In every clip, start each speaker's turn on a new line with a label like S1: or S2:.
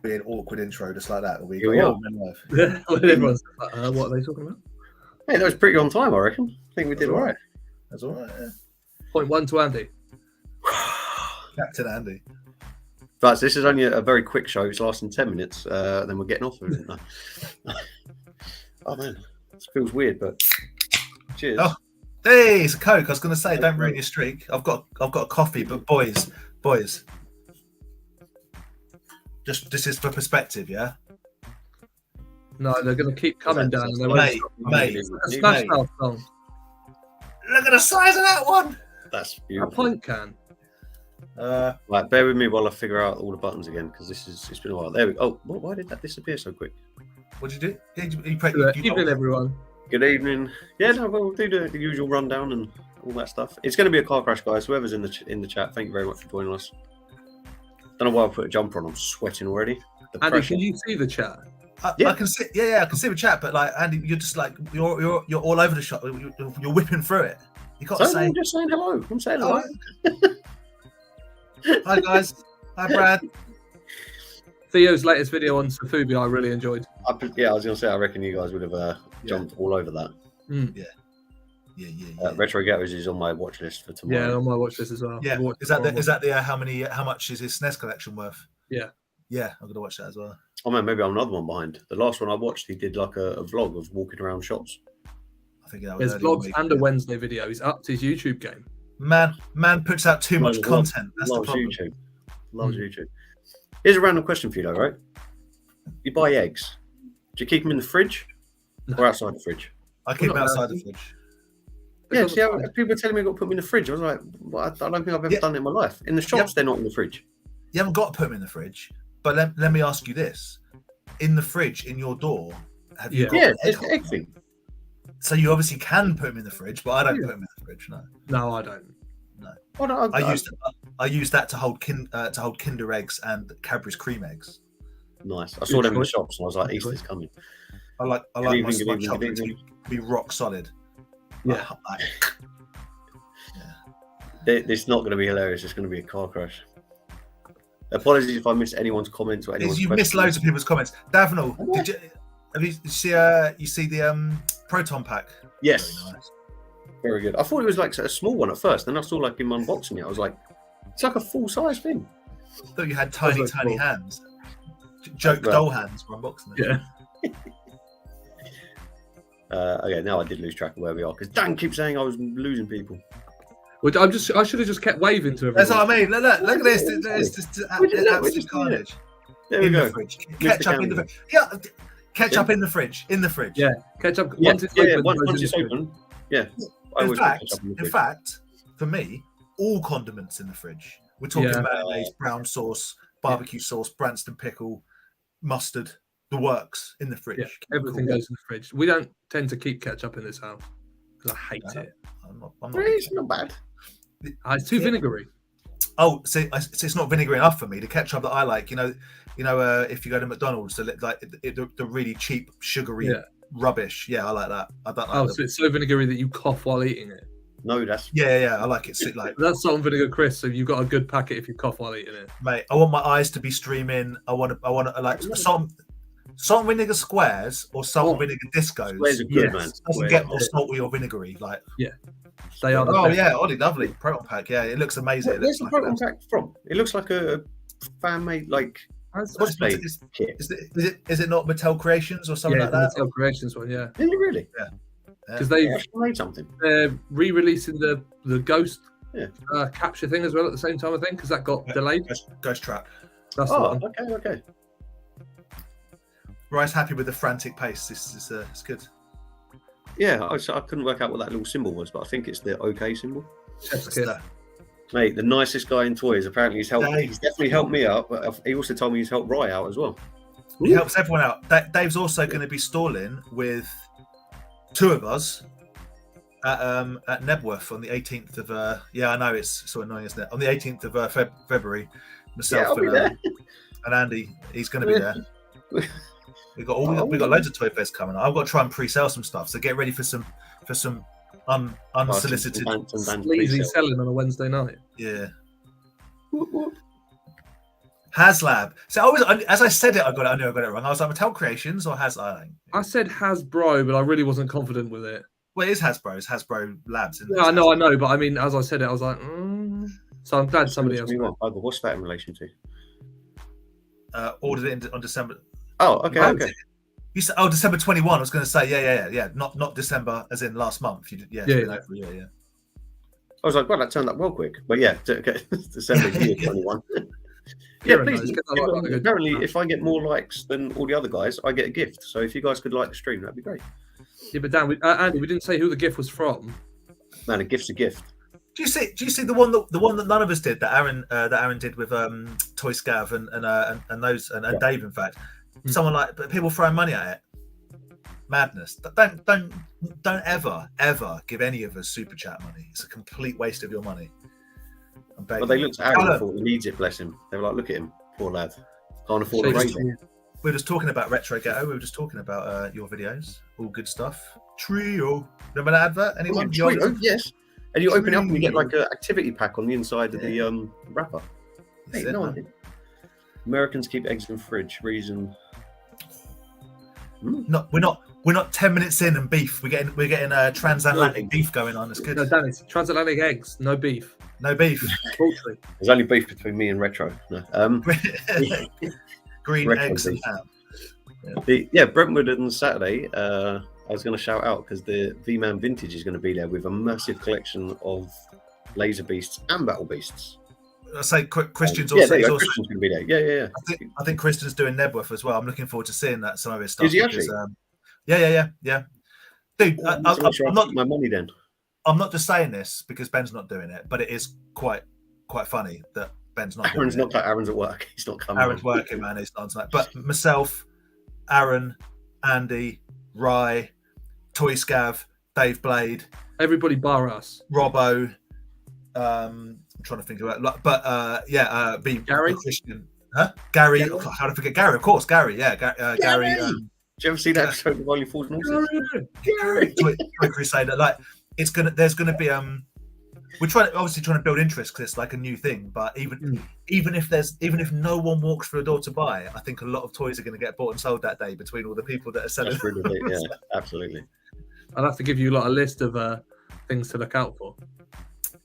S1: be an awkward intro just like that.
S2: Here we are.
S3: Everyone's like, what are they talking about?
S2: Hey, that was pretty on time, I reckon. I think we did all right.
S1: That's all right. Yeah.
S3: Point 1 to Andy.
S1: Captain Andy.
S2: But this is only a very quick show. It's lasting 10 minutes. Then we're getting off of it. Oh man, this feels weird, but cheers.
S1: Oh, hey, it's a Coke. I was going to say, don't ruin your streak. I've got a coffee, but boys, just this is for perspective, yeah.
S3: No, they're going to keep coming down.
S1: Mate.
S3: Smash Mouth song.
S1: Look at the size of that one.
S2: That's
S3: A
S2: beautiful.
S3: pint can.
S2: Right, bear with me while I figure out all the buttons again because it's been a while. There we go. Oh, why did that disappear so quick?
S1: What did you do?
S3: Evening, everyone.
S2: Good evening. Yeah, no, we'll do the usual rundown and all that stuff. It's going to be a car crash, guys. Whoever's in the chat, thank you very much for joining us. Don't know why I put a jumper on. I'm sweating already.
S3: Andy, can you see the chat?
S1: I can see. Yeah, I can see the chat, but like Andy, you're just like you're all over the shop. You're whipping through it. You got to say.
S2: I'm just saying hello. I'm saying hello.
S1: Hi guys. Hi Brad.
S3: Theo's latest video on Safubia I really enjoyed.
S2: I was going to say I reckon you guys would have jumped all over that.
S1: Yeah.
S2: Retro Gathers is on my watch list for tomorrow.
S3: Yeah, on my watch list as well.
S1: Yeah. Is that the how much is his SNES collection worth?
S3: Yeah.
S1: Yeah, I'm gonna watch that as well.
S2: Oh man, maybe I'm another one behind. The last one I watched, he did like a vlog of walking around shops.
S1: I think that was
S3: there's vlogs and a Wednesday video. He's upped his YouTube game.
S1: Man puts out too much content. That's the problem.
S2: YouTube. Loves YouTube. Here's a random question for you though, right? You buy eggs. Do you keep them in the fridge or outside the fridge?
S1: I keep them outside the fridge.
S2: Yeah, see how people are telling me I've got to put them in the fridge. I was like, well, I don't think I've ever done it in my life. In the shops, they're not in the fridge.
S1: You haven't got to put them in the fridge. But let me ask you this. In the fridge, in your door, have you got
S2: it's the egg thing.
S1: So you obviously can put them in the fridge, but I don't put them in the fridge, no.
S3: No, I don't.
S1: No.
S2: Well,
S1: I use that to hold Kinder eggs and Cadbury's cream eggs.
S2: Nice. I saw them in the shops and I was like, Easter's coming.
S1: I like my chocolate to be rock solid.
S3: Yeah.
S1: It's
S2: not going to be hilarious. It's going to be a car crash. Apologies if I missed anyone's comments or anyone's
S1: You missed loads of people's comments. Davenal, have you see the Proton pack?
S2: Yes.
S1: Very nice.
S2: Very good. I thought it was like a small one at first. Then I saw like him unboxing it. I was like, it's like a full size thing.
S1: I thought you had tiny hands. Joke doll hands for unboxing it.
S3: Yeah.
S2: Okay, now I did lose track of where we are because Dan keeps saying I was losing people.
S3: Well, I should have just kept waving to everyone.
S1: That's what I mean. Look at this. It's just absolute carnage.
S2: There we go.
S1: The fridge. Ketchup in the fridge. Yeah, ketchup in the fridge. In the fridge.
S3: Yeah, ketchup.
S2: Once it's open. Yeah.
S1: In fact, for me, all condiments in the fridge. We're talking mayonnaise, brown sauce, barbecue sauce, Branston pickle, mustard, the works in the fridge.
S3: Yeah, everything goes in the fridge. We don't tend to keep ketchup in this house because I hate it.
S2: It's not bad.
S3: It's too vinegary.
S1: Oh, see, it's not vinegary enough for me. The ketchup that I like, if you go to McDonald's, the really cheap, sugary rubbish. Yeah, I like that. I don't like.
S3: So it's so vinegary that you cough while eating it.
S2: No, that's
S1: I like it.
S3: That's salt and vinegar crisp. So you've got a good packet if you cough while eating it,
S1: mate. I want my eyes to be streaming. I want to like salt and vinegar squares or salt and vinegar discos.
S2: Squares are good, man.
S1: Doesn't get more salty or vinegary. Like
S3: they are.
S1: Ollie, lovely Proton pack. Yeah, it looks amazing.
S2: Where's the Proton pack from? It looks like a fan made cosplay kit.
S1: Is it not Mattel Creations or something like that?
S3: Mattel Creations one, yeah.
S2: Is it really?
S1: Yeah.
S3: Because they've
S2: made something.
S3: They're re-releasing the Ghost capture thing as well at the same time, I think, because that got delayed.
S1: Ghost Trap.
S3: That's the one.
S2: Okay.
S1: Ryan's happy with the frantic pace. This is it's good.
S2: Yeah, I couldn't work out what that little symbol was, but I think it's the OK symbol. Mate, the nicest guy in toys. Apparently, he's definitely helped me out, but he also told me he's helped Rye out as well.
S1: He helps everyone out. Dave's also going to be stalling with two of us at Nebworth on the 18th of. I know it's so annoying, isn't it? On the 18th of February, myself and Andy, he's going to be there. We got loads of toy fairs coming. I've got to try and pre-sell some stuff, so get ready for some unsolicited
S3: sleazy selling on a Wednesday night.
S1: Yeah. HasLab. So as I said it, I knew I got it wrong. I was like, Mattel Creations or HasLab?
S3: I said Hasbro, but I really wasn't confident with it.
S1: Well, it is Hasbro. It's Hasbro Labs. Isn't it?
S3: Yeah, I know. But I mean, as I said it, I was like, So I'm glad somebody else.
S2: What's that in relation
S1: to? Ordered it on December.
S2: Oh, okay.
S1: You said, December 21. I was going to say, yeah. Not December, as in last month. You did, yeah.
S2: I was like, well, that turned up well quick. But yeah, December 21. Yeah, please. Apparently, if I get more likes than all the other guys, I get a gift. So if you guys could like the stream, that'd be great.
S3: Yeah, but Dan, Andy, we didn't say who the gift was from.
S2: Man, a gift's a gift.
S1: Do you see the one that none of us did that Aaron did with Toy Scav and Dave, in fact. Someone like people throwing money at it. Madness. Don't ever give any of us super chat money. It's a complete waste of your money.
S2: Well, they looked at Aaron and thought he needs it, bless him. They were like, look at him, poor lad. Can't afford a raise.
S1: We were just talking about Retro Ghetto. We were just talking about your videos. All good stuff. Trio. Remember that advert? Anyone?
S2: Trio, yes. And you open it up and you get like an activity pack on the inside of the wrapper. Hey, no one did. Americans keep eggs in fridge. Reason.
S1: No, we're not 10 minutes in and beef. We're getting transatlantic beef going on. It's good.
S3: No, Dan, it's transatlantic eggs, no beef.
S1: No beef.
S2: There's only beef between me and Retro. No.
S1: Green
S2: Retro
S1: eggs
S2: beef.
S1: and ham.
S2: Brentwood on Saturday. I was going to shout out because the V-Man Vintage is going to be there with a massive collection of laser beasts and battle beasts.
S1: I say Christian's also.
S2: Christian's going to be there. Yeah.
S1: I think Christian's doing Nebworth as well. I'm looking forward to seeing some of his stuff.
S2: Is he actually?
S1: Yeah. Dude, I'm not
S2: my money then.
S1: I'm not just saying this because Ben's not doing it, but it is quite funny that Ben's not.
S2: Aaron's not. Aaron's at work. He's not coming.
S1: Aaron's working, man. He's not tonight. But myself, Aaron, Andy, Rye, Toy Scav, Dave Blade,
S3: everybody bar us,
S1: Robbo. I'm trying to think about, but
S3: Gary,
S1: Christian, Gary. Yeah. Oh, how to forget Gary? Of course, Gary. Yeah, Gary.
S2: Did you ever see that episode of Only Fools and Horses?
S1: Gary, Toy Crusader. Like there's gonna be we're trying to build interest because it's like a new thing. But even if no one walks through the door to buy, I think a lot of toys are going to get bought and sold that day between all the people that are selling.
S2: That's really big, yeah, absolutely.
S3: I'll have to give you a list of things to look out for.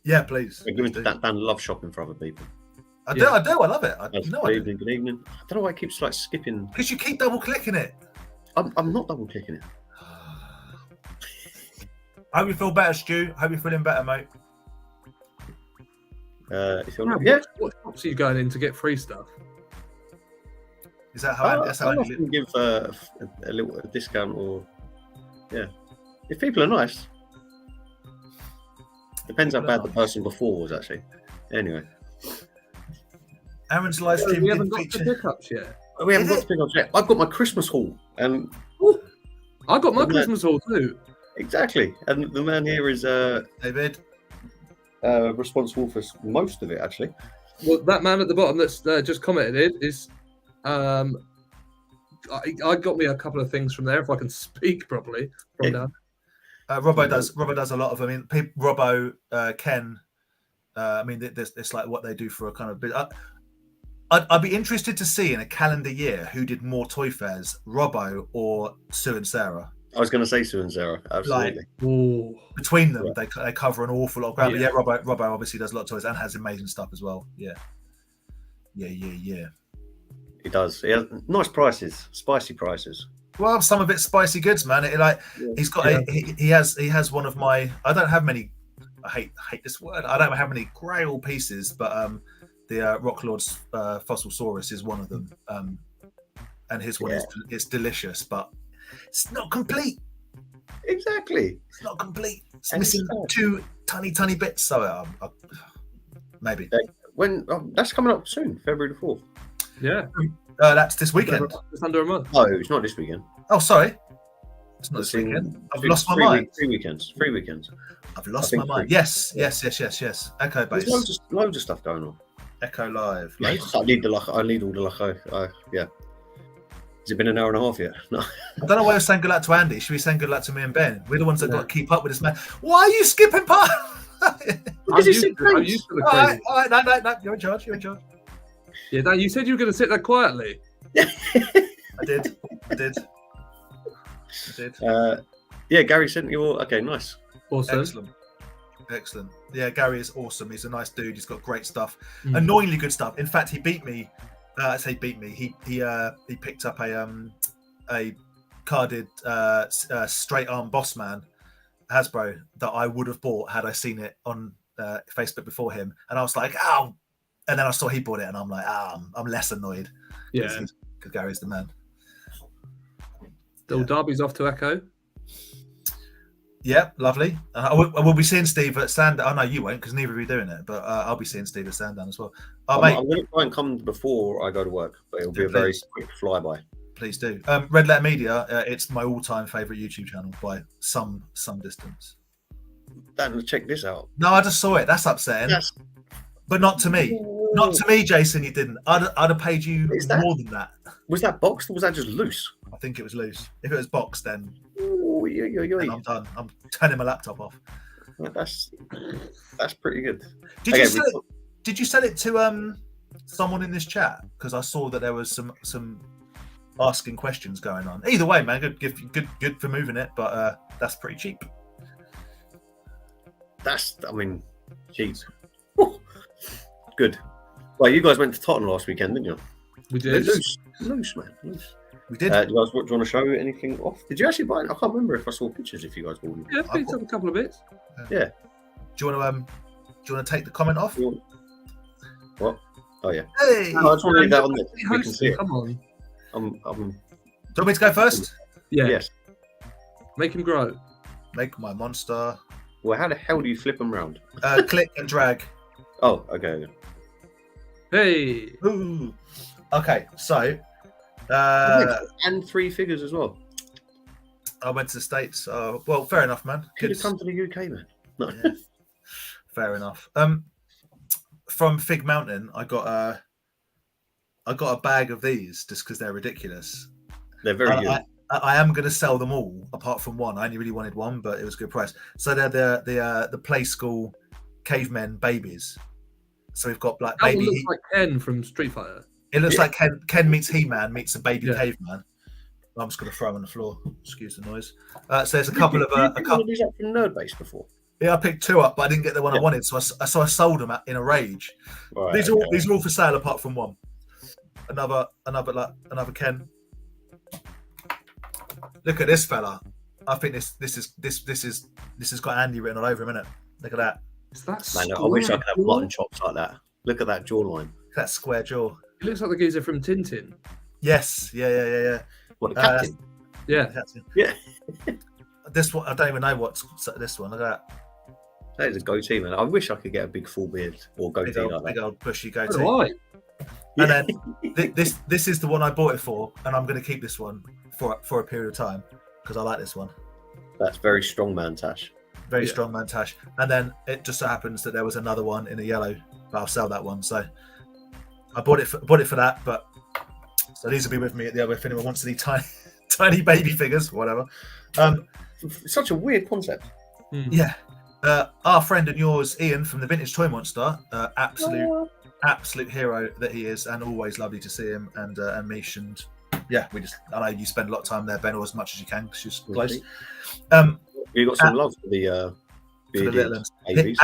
S1: Yeah, please.
S2: Dan loves shopping for other people.
S1: I do. I love it.
S2: Good evening. I don't know why it keeps skipping.
S1: Because you keep double clicking it.
S2: I'm not double clicking it.
S1: I hope you feel better, Stu. I hope you're feeling better, mate.
S3: What shops are you going in to get free stuff?
S1: Is that how?
S2: I often give a little discount, or if people are nice. Depends how bad the person before was, actually. Anyway,
S1: Aaron's live stream.
S3: We haven't got to pickups yet.
S2: We haven't got to pickups yet. I've got my Christmas haul, and
S3: I got my Christmas haul too.
S2: Exactly, and the man here is
S1: David.
S2: Responsible for most of it, actually.
S3: Well, that man at the bottom that's just commented is I got me a couple of things from there, if I can speak properly from down.
S1: Robbo does a lot of. I mean, Robbo, Ken. I mean, it's like what they do for a kind of bit. I'd be interested to see in a calendar year who did more toy fairs, Robbo or Sue and Sarah.
S2: I was going to say Sue and Sarah, absolutely.
S1: Between them, they cover an awful lot of ground. Yeah. But Robbo obviously does a lot of toys and has amazing stuff as well. Yeah.
S2: He does. He has nice prices, spicy prices.
S1: Well, some of it's spicy goods, man. He's got he has one of my. I don't have many. I hate this word. I don't have many Grail pieces, but the Rock Lord's Fossilsaurus is one of them. And his one is delicious, but it's not complete.
S2: Exactly.
S1: It's not complete. It's missing two tiny bits. So maybe
S2: when that's coming up soon, February the 4th.
S3: Yeah.
S1: That's this weekend.
S3: It's under a month.
S2: No, it's not this weekend.
S1: Oh, sorry. It's not this weekend. I've lost my mind.
S2: 3 weekends. 3 weekends.
S1: I've lost my mind. Yes. Echo base.
S2: There's loads of stuff going on.
S1: Echo Live.
S2: I need all the luck. Yeah. Has it been an hour and a half yet? No.
S1: I don't know why you're saying good luck to Andy. Should we saying good luck to me and Ben? We're the ones that got to keep up with this man. Why are you skipping past?
S3: I'm used to the crazy.
S1: All right. No. You're in charge.
S3: Yeah, Dan, you said you were going to sit there quietly.
S1: I did.
S2: Yeah, Gary sent you all. Okay, nice.
S3: Awesome.
S1: Excellent. Yeah, Gary is awesome. He's a nice dude. He's got great stuff,
S3: Mm.
S1: annoyingly good stuff. In fact, he beat me. I say beat me. He picked up a carded straight arm boss man Hasbro that I would have bought had I seen it on Facebook before him, and I was like, oh, and then I saw he bought it, and I'm like, I'm less annoyed.
S3: Yeah.
S1: Because Gary's the man.
S3: Darby's off to Echo.
S1: Yeah, lovely. We'll be seeing Steve at Sandown. Oh, no, you won't, because neither of you are doing it. But I'll be seeing Steve at Sandown as well.
S2: I'm
S1: Mate,
S2: going to try and come before I go to work, but it'll be a very quick flyby.
S1: Please do. Red Letter Media, it's my all-time favourite YouTube channel by some distance.
S2: Dan, check this out.
S1: No, I just saw it. That's upsetting.
S2: Yes.
S1: But not to me. Not to me, Jason, you didn't. I'd have paid you more than that.
S2: Was that boxed or was that just loose?
S1: I think it was loose. If it was boxed, then
S2: Then
S1: I'm done. I'm turning my laptop off.
S2: That's pretty good.
S1: Did you sell it to someone in this chat? Because I saw that there was some asking questions going on. Either way, man, good for moving it, but that's pretty cheap.
S2: Jeez. Good. Well, you guys went to Totton last weekend, didn't you?
S3: We did.
S2: Loose, man. Loose.
S1: We did.
S2: Do you want to show anything off? Did you actually buy it? I can't remember if I saw pictures if you guys bought them.
S3: Yeah, I picked up a couple of bits.
S2: Yeah.
S1: Do you want to take the comment off?
S2: What? Oh yeah.
S1: Hey.
S2: No, I just want to leave that on there. You can see it.
S3: Come on.
S2: Do
S1: you want me to go first?
S3: Yeah.
S2: Yes.
S3: Make him grow.
S1: Make my monster.
S2: Well, how the hell do you flip them round?
S1: Click and drag.
S2: Oh, okay.
S3: Hey.
S1: Ooh. Okay, so.
S2: And 3 figures as well.
S1: I went to the States. Well, fair enough, man.
S2: Could have come to the UK, man. No.
S1: Yeah. Fair enough. From Fig Mountain, I got a bag of these just because they're ridiculous.
S2: They're very good.
S1: I am going to sell them all apart from one. I only really wanted one, but it was a good price. So they're the Play School cavemen babies. So we've got like baby.
S3: That looks like Ken from Street Fighter.
S1: It looks like Ken meets He-Man meets a baby caveman. I'm just going to throw them on the floor. Excuse the noise. So there's a couple of
S2: a couple of these up from Nerd Base before.
S1: Yeah, I picked 2 up, but I didn't get the one I wanted, so I sold them in a rage.
S2: Right,
S1: these are all for sale apart from one. Another Ken. Look at this fella. I think this has got Andy written all over him, innit? Look at that.
S3: Is that
S2: Man, I wish I could have mutton chops like that. Look at that jawline.
S1: Look at that square jaw.
S3: It looks like the geezer from Tintin.
S1: Yes, yeah.
S2: What, the captain?
S3: Yeah.
S2: Yeah.
S1: This one, I don't even know what's this one. Look at that.
S2: That is a goatee, man. I wish I could get a big full beard or goatee like that.
S1: Big old bushy goatee.
S3: So do I.
S1: And then this is the one I bought it for, and I'm going to keep this one for a period of time because I like this one.
S2: That's very strong, man, Tash.
S1: Very strong, man, Tash. And then it just so happens that there was another one in a yellow, but I'll sell that one. So I bought it for that. But so these will be with me at the other if anyone wants any tiny baby figures, whatever.
S2: Such a weird concept.
S1: Yeah. Our friend and yours, Ian from the Vintage Toy Monster, absolute hero that he is, and always lovely to see him and Mish, and yeah, I know you spend a lot of time there, Ben, or as much as you can because you're close.
S2: You got some love for the
S1: little ones.
S2: babies.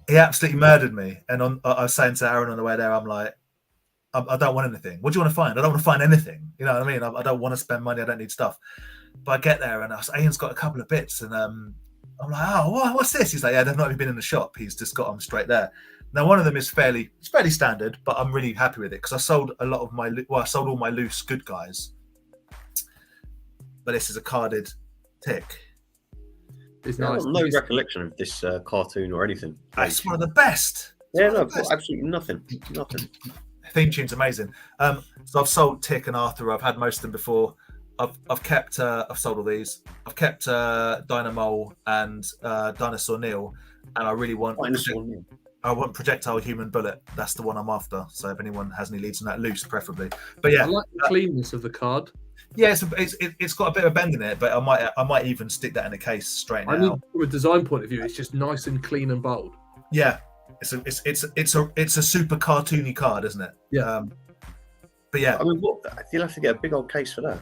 S1: He absolutely murdered me, and I was saying to Aaron on the way there, I'm like, I don't want anything. What do you want to find? I don't want to find anything. You know what I mean? I don't want to spend money. I don't need stuff. But I get there and Ian's got a couple of bits, and I'm like, oh, what's this? He's like, yeah, they've not even been in the shop. He's just got them straight there. Now, one of them is fairly standard, but I'm really happy with it because I sold I sold all my loose good guys. But this is a carded tick.
S3: It's nice.
S2: No recollection of this cartoon or anything.
S1: It's one of the best.
S2: Absolutely nothing.
S1: Theme tune's amazing. So I've sold Tick and Arthur. I've had most of them before. I've kept. I've sold all these. I've kept Dynamole and Dinosaur Neil, and I really want. I want Projectile Human Bullet. That's the one I'm after. So if anyone has any leads on that, loose preferably. But yeah,
S3: I like the cleanness of the card.
S1: Yeah, it's got a bit of a bend in it, but I might even stick that in a case straight now.
S3: I mean, from a design point of view, it's just nice and clean and bold.
S1: Yeah, It's a super cartoony card, isn't it?
S3: Yeah.
S1: But yeah,
S2: I mean, you'll have to get a big old case for that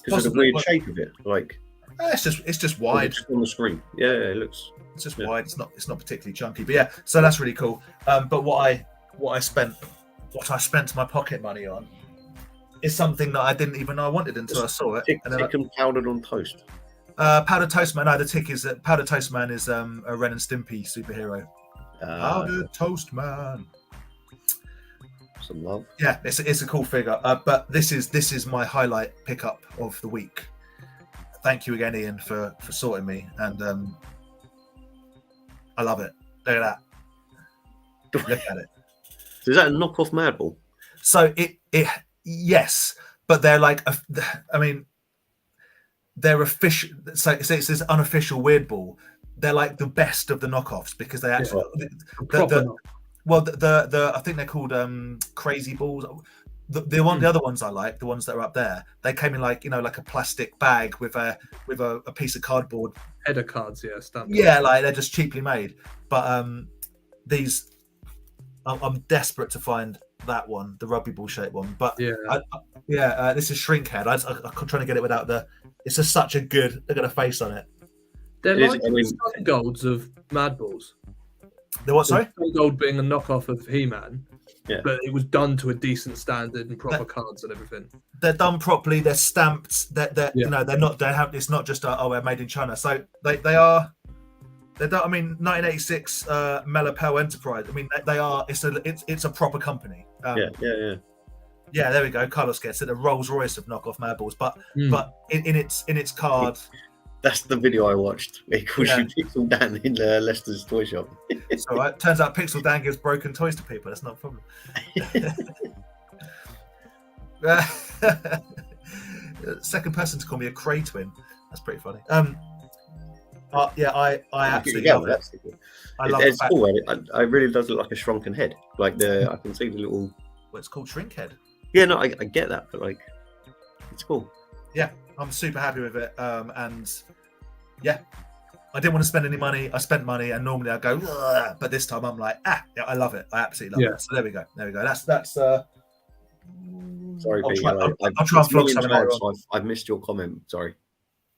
S2: because of the weird shape of it. Like,
S1: it's just wide.
S2: Just on the screen. Yeah, it looks.
S1: It's just wide. It's not particularly chunky. But yeah, so that's really cool. But what I spent my pocket money on is something that I didn't even know I wanted until I saw it.
S2: Thick and powdered on toast.
S1: Powdered Toast Man. No, the tick is that Powdered Toast Man is a Ren and Stimpy superhero. Powdered Toast Man.
S2: Some love.
S1: Yeah, it's a cool figure. But this is my highlight pickup of the week. Thank you again, Ian, for sorting me, and I love it. Look at that. Look at it.
S2: So is that a knockoff Madball?
S1: So it yes, but they're like they're official. So it says unofficial Weird Ball. They're like the best of the knockoffs because they actually the I think they're called Crazy Balls. The other ones I like, the ones that are up there, they came in like like a plastic bag with a piece of cardboard.
S3: Header cards, yeah, standard.
S1: Yeah, like they're just cheaply made. But these, I'm desperate to find that one, the rugby ball shaped one. But this is Shrinkhead. I'm trying to get it without the. It's just such a good. Look at the face on it.
S3: They're like the Sun Golds of Madballs.
S1: The what? Sorry,
S3: Sun Gold being a knockoff of He-Man.
S2: Yeah.
S3: But it was done to a decent standard and proper cards and everything.
S1: They're done properly. They're stamped. They're they're not. They have. It's not just we're made in China. So they are. They're done. I mean, 1986 Melapel Enterprise. I mean, they are. It's a proper company. Yeah, there we go. Carlos gets it. The Rolls Royce of knockoff Madballs, but in its card.
S2: That's the video I watched. He calls you Pixel Dan in Leicester's toy shop.
S1: It's all right. Turns out Pixel Dan gives broken toys to people. That's not a problem. Second person to call me a Cray twin. That's pretty funny. I absolutely love it. I love it.
S2: Cool. It really does look like a shrunken head. Like I can see the little.
S1: Well, it's called Shrink Head.
S2: Yeah, no, I get that, but like, it's cool.
S1: Yeah, I'm super happy with it. And yeah, I didn't want to spend any money. I spent money, and normally I go, ugh, but this time I'm like, I love it. I absolutely love it. So there we go. That's.
S2: Sorry,
S1: I'll try and vlog something later on.
S2: I've missed your comment. Sorry.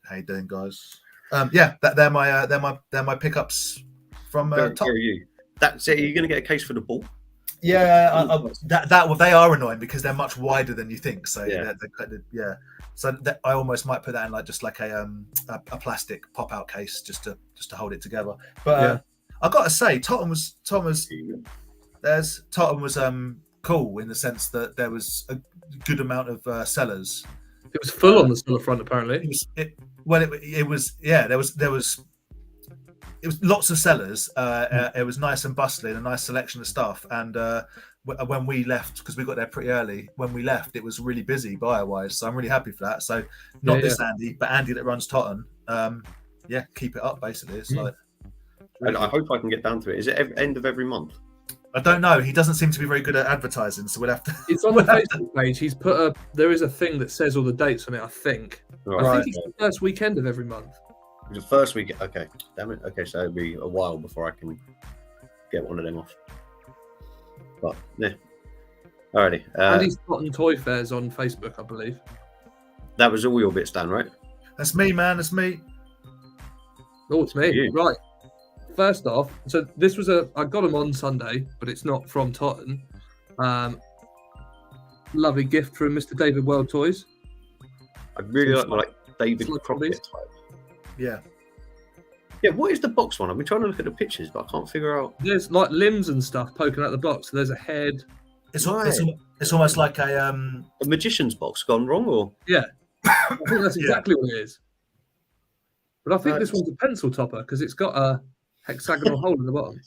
S1: How you doing, guys? They're my pickups from Top.
S2: Where are you? That's it. Are you going to get a case for the ball?
S1: Yeah, they are annoying because they're much wider than you think. So So I almost might put that in like just like a plastic pop-out case just to hold it together. But I got to say, Totton was cool in the sense that there was a good amount of sellers.
S3: It was full on the seller front apparently.
S1: It was lots of sellers. It was nice and bustling, a nice selection of stuff. And when we left, because we got there pretty early, when we left, it was really busy buyer-wise. So I'm really happy for that. So not this Andy, but Andy that runs Totton. Keep it up, basically. It's like.
S2: And I hope I can get down to it. Is it end of every month?
S1: I don't know. He doesn't seem to be very good at advertising, so we'll have to.
S3: It's on the Facebook page. He's put there is a thing that says all the dates on it, I think.
S2: Right.
S3: I think it's the first weekend of every month.
S2: The first week, okay. Damn it. Okay, so it'll be a while before I can get one of them off. But yeah. Alrighty.
S3: And he's gotten toy fairs on Facebook, I believe.
S2: That was all your bits, Dan, right?
S1: That's me, man. That's me.
S3: Oh, it's me. Right. First off, so this was I got them on Sunday, but it's not from Totton. Lovely gift from Mr. David World Toys.
S2: I really like David Crockett type.
S1: Yeah.
S2: Yeah, what is the box one? I've been trying to look at the pictures, but I can't figure out.
S3: There's like limbs and stuff poking out the box. So there's a head.
S1: It's almost like a
S2: magician's box gone wrong, or
S3: yeah. I think that's exactly what it is. But I think this one's a pencil topper because it's got a hexagonal hole in the bottom.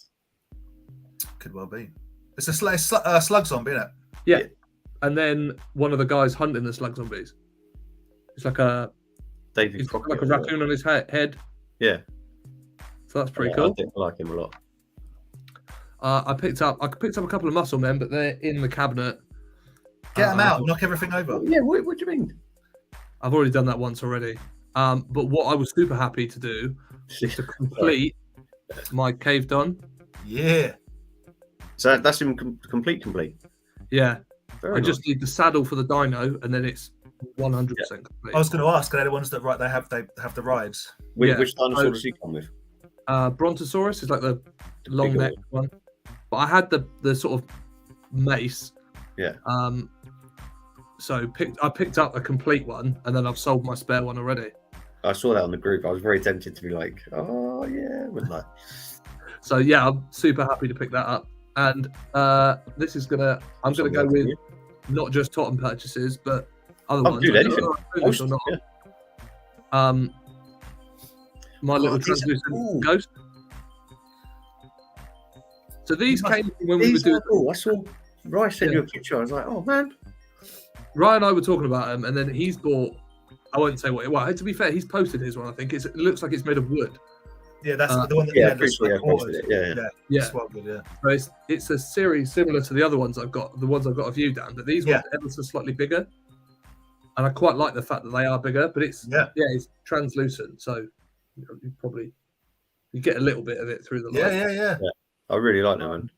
S1: Could well be. It's a slug zombie, isn't it?
S3: Yeah. And then one of the guys hunting the slug zombies. It's like a
S2: David Crockett,
S3: like a raccoon on his head.
S2: Yeah.
S3: So that's pretty cool.
S2: I like him a lot.
S3: I picked up a couple of muscle men, but they're in the cabinet.
S1: Get them out, knock everything over.
S2: Yeah, what do you mean?
S3: I've already done that once already. But what I was super happy to do is to complete my cave done.
S1: Yeah.
S2: So that's him complete.
S3: Yeah.
S2: Very
S3: I just need the saddle for the dyno, and then it's 100% complete.
S1: I was going to ask, are they the ones that they have the rides?
S2: Which dinosaur does he come with?
S3: Brontosaurus is like the long
S2: bigger
S3: neck one. But I had the sort of mace.
S2: Yeah.
S3: So I picked up a complete one, and then I've sold my spare one already.
S2: I saw that on the group. I was very tempted to be like, oh yeah, but like.
S3: So yeah, I'm super happy to pick that up. And this is I'm gonna go with not just Totton purchases, but other ones.
S2: Dude, anything.
S3: Or not.
S2: Yeah.
S3: My little translucent ghost. So these came when we were doing.
S2: Cool. I saw Rice send you a picture. I was like, oh man.
S3: Ryan and I were talking about him, and then he's bought. I won't say what. Well, to be fair, he's posted his one. I think it looks like it's made of wood.
S1: Yeah, that's the one that
S2: Yeah.
S3: So it's a series similar to the other ones I've got, the ones I've got a view down, but these ones are ever so slightly bigger. And I quite like the fact that they are bigger, but it's it's translucent, so you get a little bit of it through the light.
S1: Yeah.
S2: I really like that one.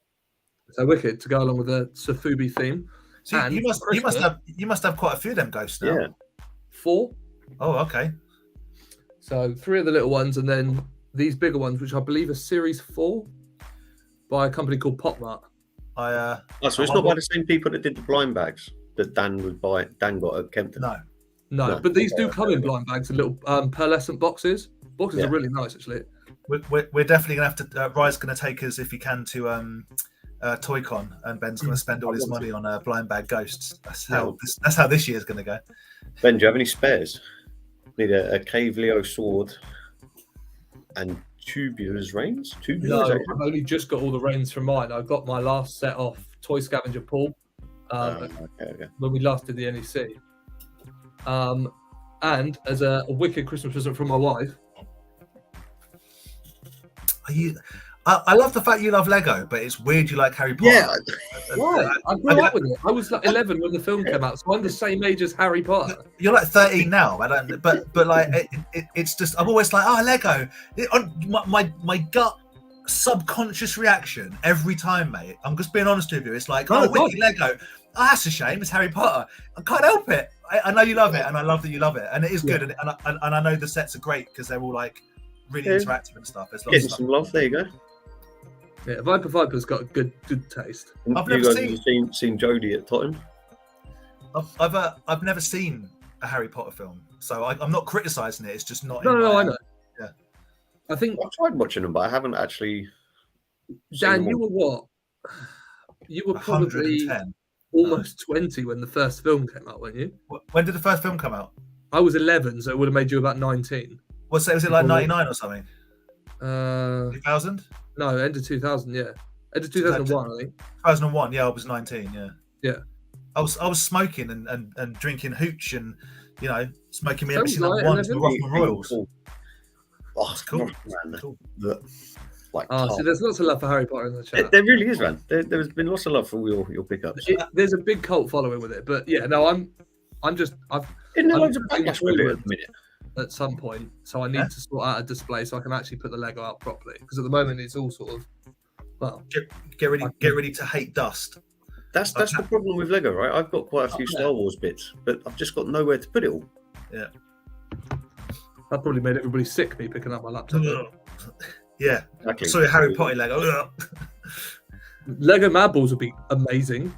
S3: So wicked to go along with the Sofubi theme.
S1: So you must have quite a few of them ghosts now.
S2: Yeah.
S3: 4.
S1: Oh, okay.
S3: So 3 of the little ones, and then these bigger ones, which I believe are Series 4 by a company called Popmart.
S2: So it's not by the same people that did the blind bags that Dan got at Kempton.
S3: No, but these do come in blind bags and little pearlescent boxes. Boxes are really nice, actually.
S1: We're definitely gonna have to. Rye's gonna take us, if he can, to ToyCon, and Ben's gonna spend all his money on blind bag ghosts. That's how this year's gonna go.
S2: Ben, do you have any spares? Need a Cave Leo sword and Tubular's reins?
S3: No, I've only just got all the reins from mine. I got my last set off Toy Scavenger Pool when we last did the NEC. And as a wicked Christmas present from my wife.
S1: I love the fact you love Lego, but it's weird you like Harry Potter.
S3: Yeah, why? I grew up with it. I was like 11 when the film came out, so I'm the same age as Harry Potter.
S1: You're like 13 now, but like it's just, I'm always like, oh, Lego. My gut subconscious reaction every time, mate. I'm just being honest with you. It's like, wicked Lego. Oh, that's a shame. It's Harry Potter. I can't help it. I know you love it, and I love that you love it, and it is good. And I know the sets are great because they're all like really interactive and stuff. There's lots of stuff.
S2: Some love. There you go.
S3: Yeah, Viper's got a good taste.
S1: I've never
S2: seen Jodie at Totton.
S1: I've never seen a Harry Potter film, so I'm not criticizing it. It's just not.
S3: No, I know.
S1: Yeah,
S3: I think
S2: I've tried watching them, but I haven't actually.
S3: Dan, you were what? You were probably
S1: 110.
S3: Almost 20 when the first film came out, weren't you?
S1: When did the first film come out?
S3: I was 11, so it would have made you about 19.
S1: Was it like 99 or something? 2000?
S3: No, end of 2000, yeah. End of 2001, I think.
S1: 2001, yeah, I was 19, yeah.
S3: Yeah.
S1: I was smoking and drinking hooch and, smoking me embassy number ones with Rothman Royals.
S2: Oh, it's cool.
S3: So there's lots of love for Harry Potter in the chat.
S2: There really is, man. There's been lots of love for all your pickups.
S3: There's a big cult following with it, but yeah, no, I've
S2: Isn't there loads of backlash with it at the minute?
S3: At some point, so I need to sort out a display so I can actually put the Lego out properly. Because at the moment, it's all sort of
S1: get ready to hate dust.
S2: That's the problem with Lego, right? I've got quite a few Star Wars bits, but I've just got nowhere to put it all.
S1: Yeah,
S3: that probably made everybody sick. Me picking up my laptop.
S1: Yeah,
S2: exactly.
S1: So Harry Potter Lego.
S3: Lego Mad Balls would be amazing.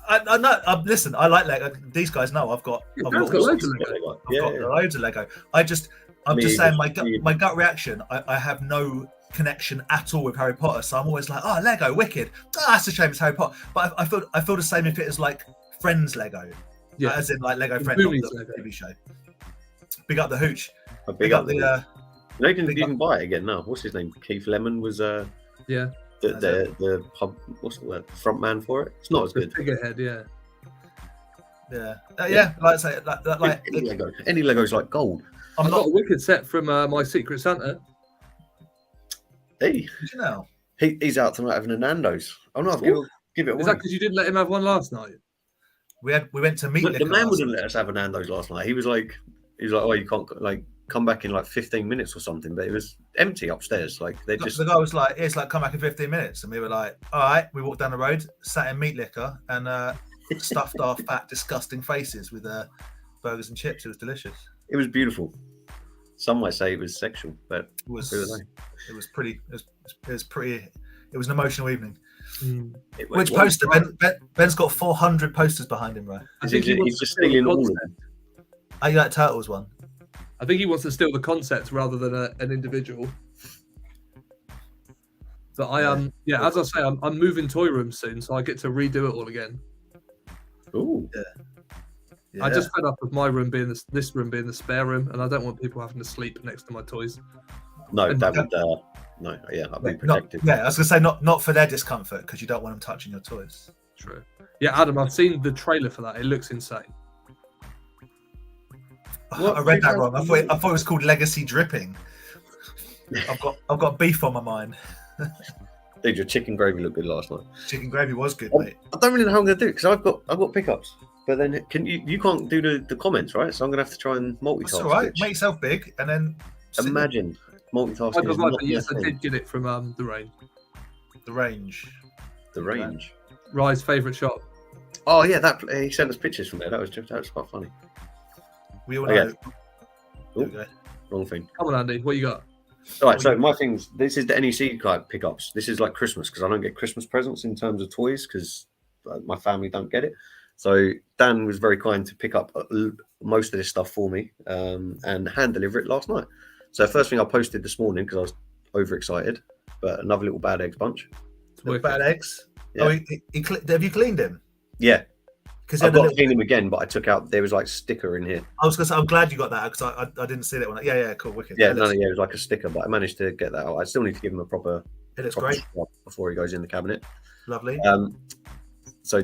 S1: I know. Listen, I like Lego. These guys know I've got
S3: loads of Lego.
S1: Loads of Lego. I'm just saying my gut reaction. I have no connection at all with Harry Potter, so I'm always like, oh, Lego, wicked. Oh, that's a shame it's Harry Potter. But I feel the same if it is like Friends Lego, as in like Lego Friends, the TV show. Big up the hooch. Big up the.
S2: They didn't buy it again. No, what's his name? Keith Lemon was the what's the word? Front man for it. It's not as good.
S3: Figurehead, yeah.
S1: Like I say, like
S2: any Lego's like gold.
S3: I've got a wicked set from my Secret Santa.
S2: Hey, he's out tonight having a Nando's. I'm not give it away.
S3: Is that because you didn't let him have one last night?
S1: We went to meet
S2: the man wouldn't let us have a Nando's last night. He was like, oh, you can't like. come back in like 15 minutes or something, but it was empty upstairs. Like they just
S1: the guy was like, it's like come back in 15 minutes, and we were like, all right. We walked down the road, sat in Meat Liquor, and stuffed our fat, disgusting faces with burgers and chips. It was delicious.
S2: It was beautiful. Some might say it was sexual, but
S1: it was pretty. It was an emotional evening. Which poster? Ben's got 400 posters behind him, right?
S3: I think
S2: he's just stealing all of them.
S1: Are you that Turtles one?
S3: I think he wants to steal the concept rather than an individual. So as I say, I'm moving toy rooms soon, so I get to redo it all again.
S2: Ooh.
S1: Yeah.
S2: I
S3: just fed up with my room being this room being the spare room, and I don't want people having to sleep next to my toys.
S2: No, that would. No, yeah, I'd be protected.
S1: I was gonna say not for their discomfort, because you don't want them touching your toys.
S3: True. Yeah, Adam, I've seen the trailer for that. It looks insane.
S1: I read that wrong. I thought it was called Legacy Dripping. I've got beef on my mind.
S2: Dude, your chicken gravy looked good last night.
S1: Chicken gravy was good, mate.
S2: I don't really know how I'm gonna do it because I've got pickups. But then you can't do the comments, right? So I'm gonna have to try and multitask.
S1: That's all right. Make yourself big and then
S2: imagine multitasking.
S3: Yes, I did get it from the range.
S1: The range.
S2: The range.
S3: Rye's favourite shop.
S2: Oh yeah, that he sent us pictures from there. That was quite funny.
S1: We all know.
S2: Ooh, wrong thing.
S3: Come on, Andy. What you got?
S2: All right, so my things. This is the NEC type pickups. This is like Christmas because I don't get Christmas presents in terms of toys because my family don't get it. So Dan was very kind to pick up most of this stuff for me and hand deliver it last night. So first thing I posted this morning because I was overexcited, but another little bad eggs bunch.
S1: Bad eggs.
S2: Yeah.
S1: Oh, have you cleaned him?
S2: Yeah. Because I've got to clean him again, but I took out, there was like sticker in here.
S1: I was going to say, I'm glad you got that because I didn't see that one. Yeah, cool, wicked.
S2: Yeah, it was like a sticker, but I managed to get that out. I still need to give him a proper.
S1: It looks great.
S2: Before he goes in the cabinet.
S1: Lovely.
S2: So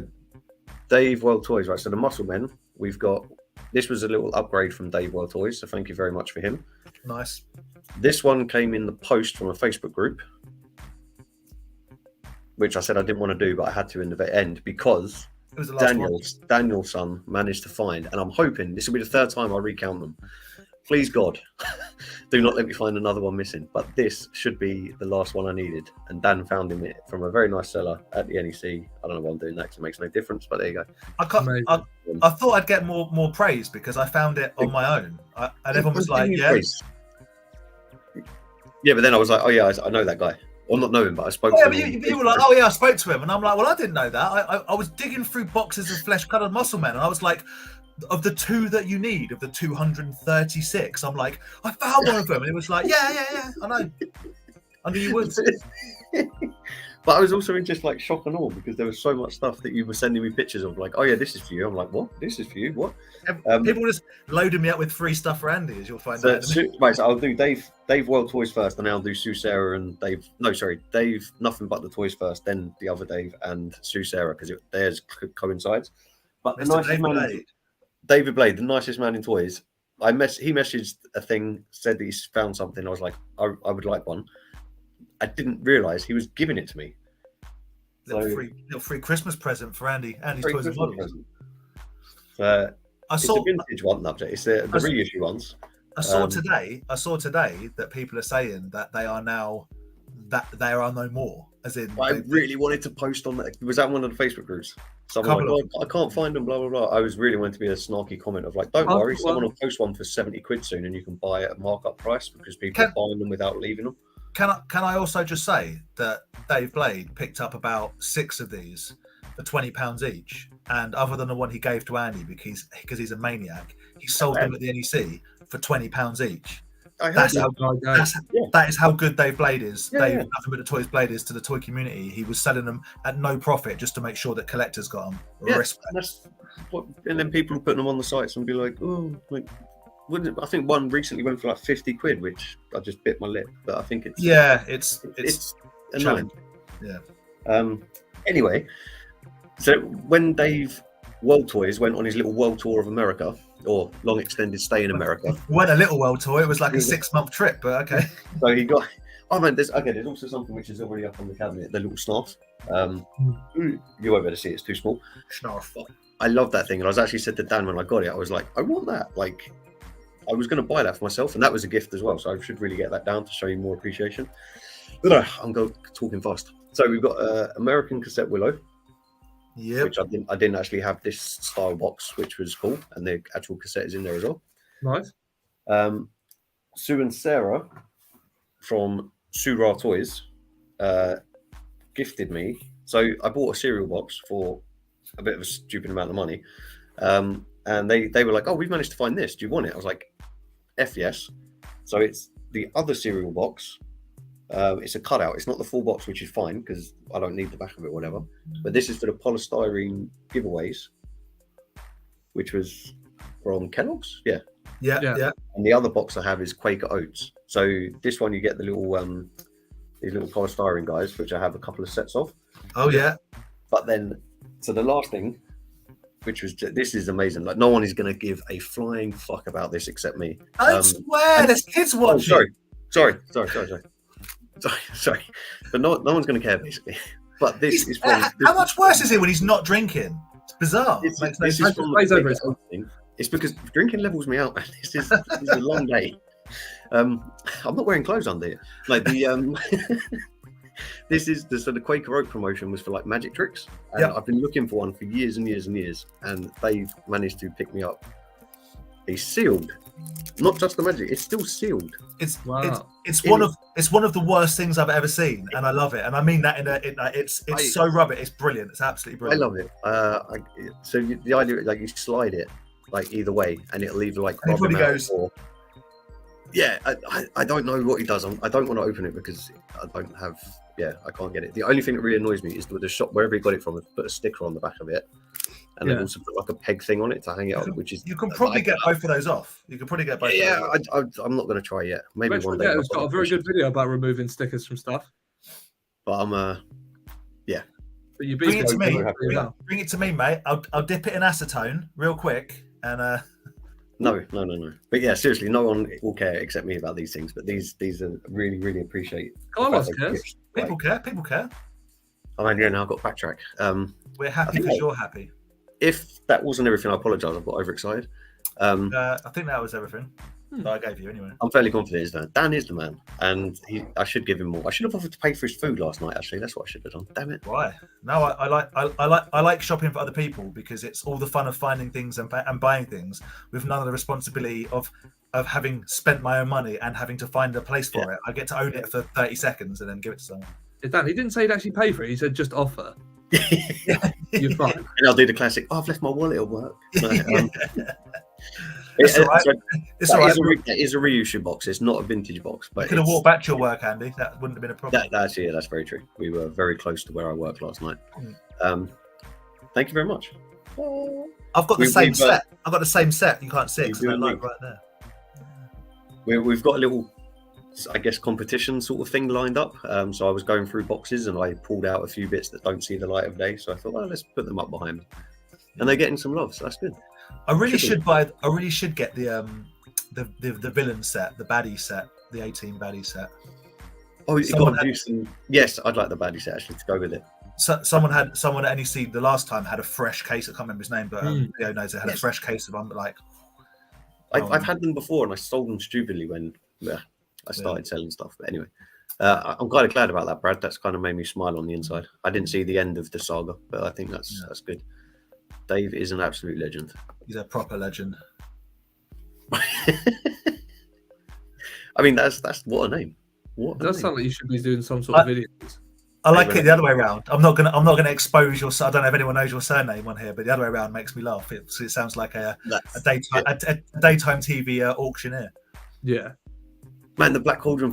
S2: Dave World Toys, right? So the Muscle Men, we've got, this was a little upgrade from Dave World Toys, so thank you very much for him.
S1: Nice. This
S2: one came in the post from a Facebook group, which I said I didn't want to do, but I had to in the end because
S1: it was the
S2: Daniel's son managed to find, and I'm hoping this will be the third time I recount them. Please God, do not let me find another one missing. But this should be the last one I needed. And Dan found him from a very nice seller at the NEC. I don't know why I'm doing that because it makes no difference, but there you go.
S1: I thought I'd get more praise because I found it on my own. And everyone was like, yeah.
S2: Yeah, but then I was like, oh yeah, I know that guy. Well, not know him, but I spoke to him.
S1: Yeah, but you were like, oh yeah, I spoke to him. And I'm like, well, I didn't know that. I was digging through boxes of flesh-coloured Muscle Men, and I was like, of the two that you need, of the 236, I'm like, I found one of them. And it was like, yeah, I know. I knew you would.
S2: But I was also in just like shock and awe because there was so much stuff that you were sending me pictures of, like, oh yeah, this is for you. I'm like, what? This is for you? What?
S1: People just loaded me up with free stuff for Andy, as you'll find out.
S2: Right, so I'll do Dave World Toys first, and then I'll do Sue Sarah and Dave. No, sorry, Dave Nothing But the Toys first, then the other Dave and Sue Sarah because theirs coincides. But the nicest man, David Blade, the nicest man in toys. He messaged a thing, said that he found something. I was like, I would like one. I didn't realise he was giving it to me.
S1: Little free Christmas present for Andy. Andy's Toys and Models.
S2: It's a vintage one, it's the reissue ones.
S1: I saw today that people are saying that they are now there are no more. As in,
S2: I really wanted to post on that. Was that one of the Facebook groups? Someone like, I can't find them. Blah blah blah. I was really wanting to be a snarky comment of like, don't worry, someone will post one for 70 quid soon, and you can buy it at markup price because people are buying them without leaving them.
S1: Can I also just say that Dave Blade picked up about 6 of these for £20 each, and other than the one he gave to Andy because he's a maniac, he sold them at the NEC for £20 each. That is how good Dave Blade is. Nothing But the Toys Blade is to the toy community. He was selling them at no profit just to make sure that collectors got them.
S2: And then people putting them on the sites and be like, oh, like. I think one recently went for like 50 quid, which I just bit my lip. But I think it's annoying. Yeah. Anyway, so when Dave World Toys went on his little world tour of America, or long extended stay in America,
S1: went a little world tour. It was like a 6-month trip, but okay.
S2: So he got. Oh man, there's also something which is already up on the cabinet. The little snarf. You won't be able to see it, it's too small.
S1: Snarf.
S2: I love that thing, and I was actually said to Dan when I got it, I was like, I want that. Like. I was going to buy that for myself, and that was a gift as well. So I should really get that down to show you more appreciation. But no, I'm talking fast. So we've got American Cassette Willow.
S1: Yeah.
S2: Which I didn't actually have this style box, which was cool, and the actual cassette is in there as well.
S3: Nice.
S2: Sue and Sarah from Sue Toys gifted me. So I bought a cereal box for a bit of a stupid amount of money. And they were like, oh, we've managed to find this. Do you want it? I was like, F yes. So it's the other cereal box. It's a cutout. It's not the full box, which is fine because I don't need the back of it or whatever. But this is for the polystyrene giveaways, which was from Kellogg's. Yeah. And the other box I have is Quaker Oats. So this one you get the little these little polystyrene guys, which I have a couple of sets of.
S1: Oh yeah.
S2: But then, so the last thing, which was this is amazing. Like no one is going to give a flying fuck about this except me.
S1: I swear, there's kids watching.
S2: Sorry. But no one's going to care basically. But this is from.
S1: How much worse is it when he's not drinking? It's bizarre.
S2: This is from the thing. It's because drinking levels me out, man. This is a long day. I'm not wearing clothes under it. Like the this is the Quaker Oat promotion was for like magic tricks. And I've been looking for one for years and years and years, and they've managed to pick me up a sealed. Not just the magic; it's still sealed.
S1: It's one of the worst things I've ever seen, and I love it. And I mean that it's so rubbish. It's brilliant. It's absolutely brilliant.
S2: I love it. So the idea, like you slide it, like either way, and it'll either like
S1: everybody goes.
S2: Or, yeah, I don't know what he does. I don't want to open it because I don't have. Yeah, I can't get it. The only thing that really annoys me is with the shop wherever he got it from, put a sticker on the back of it. And then also put like a peg thing on it to hang it up, which is
S1: you can probably get both of those off. You can probably get both.
S2: Yeah, I'm not going to try yet. Maybe one day.
S3: It's got a very good video about removing stickers from stuff.
S2: But I'm yeah.
S3: But you
S1: bring it to me. Bring it to me, mate. I'll dip it in acetone real quick and.
S2: No. But yeah, seriously, no one will care except me about these things. But these are really, really appreciate.
S3: Carlos cares.
S1: People care.
S2: Oh, and yeah, now I've got backtrack.
S1: We're happy because you're happy.
S2: If that wasn't everything, I apologise. I got overexcited.
S1: I think that was everything that I gave you anyway.
S2: I'm fairly confident it's Dan. Dan is the man, and I should give him more. I should have offered to pay for his food last night. Actually, that's what I should have done. Damn it!
S1: Why? No, I like shopping for other people because it's all the fun of finding things and buying things with none of the responsibility of having spent my own money and having to find a place for it. I get to own it for 30 seconds and then give it to someone.
S3: Dan, he didn't say he'd actually pay for it. He said just offer. You're fine.
S2: And I'll do the classic. Oh, I've left my wallet at work.
S1: It's all right. It's all right.
S2: It is a reissue box. It's not a vintage box. But
S1: you could have walked back to your work, Andy. That wouldn't have been a problem.
S2: That's very true. We were very close to where I worked last night. Thank you very much.
S1: I've got the same set. I've got the same set. You can't see it because they're like right there.
S2: We've got a little, I guess, competition sort of thing lined up. So I was going through boxes and I pulled out a few bits that don't see the light of day. So I thought, well, let's put them up behind me. And they're getting some love, so that's good.
S1: I really should get the villain set, the baddie set, the 18 baddie set.
S2: Oh, you got to do some. Yes, I'd like the baddie set actually to go with it.
S1: So, someone at NEC the last time had a fresh case. I can't remember his name, but Leo knows it had a fresh case of like.
S2: I've had them before, and I sold them stupidly when I started selling stuff. But anyway, I'm kind of glad about that, Brad. That's kind of made me smile on the inside. I didn't see the end of the saga, but I think that's good. Dave is an absolute legend.
S1: He's a proper legend.
S3: I
S2: mean, that's what a name. What?
S3: It does sound like you should be doing some sort of videos.
S1: I like it the other way around. I'm not gonna expose your. I don't know if anyone knows your surname on here, but the other way around makes me laugh. It sounds like a daytime TV auctioneer.
S3: Yeah,
S2: man, the Black Cauldron.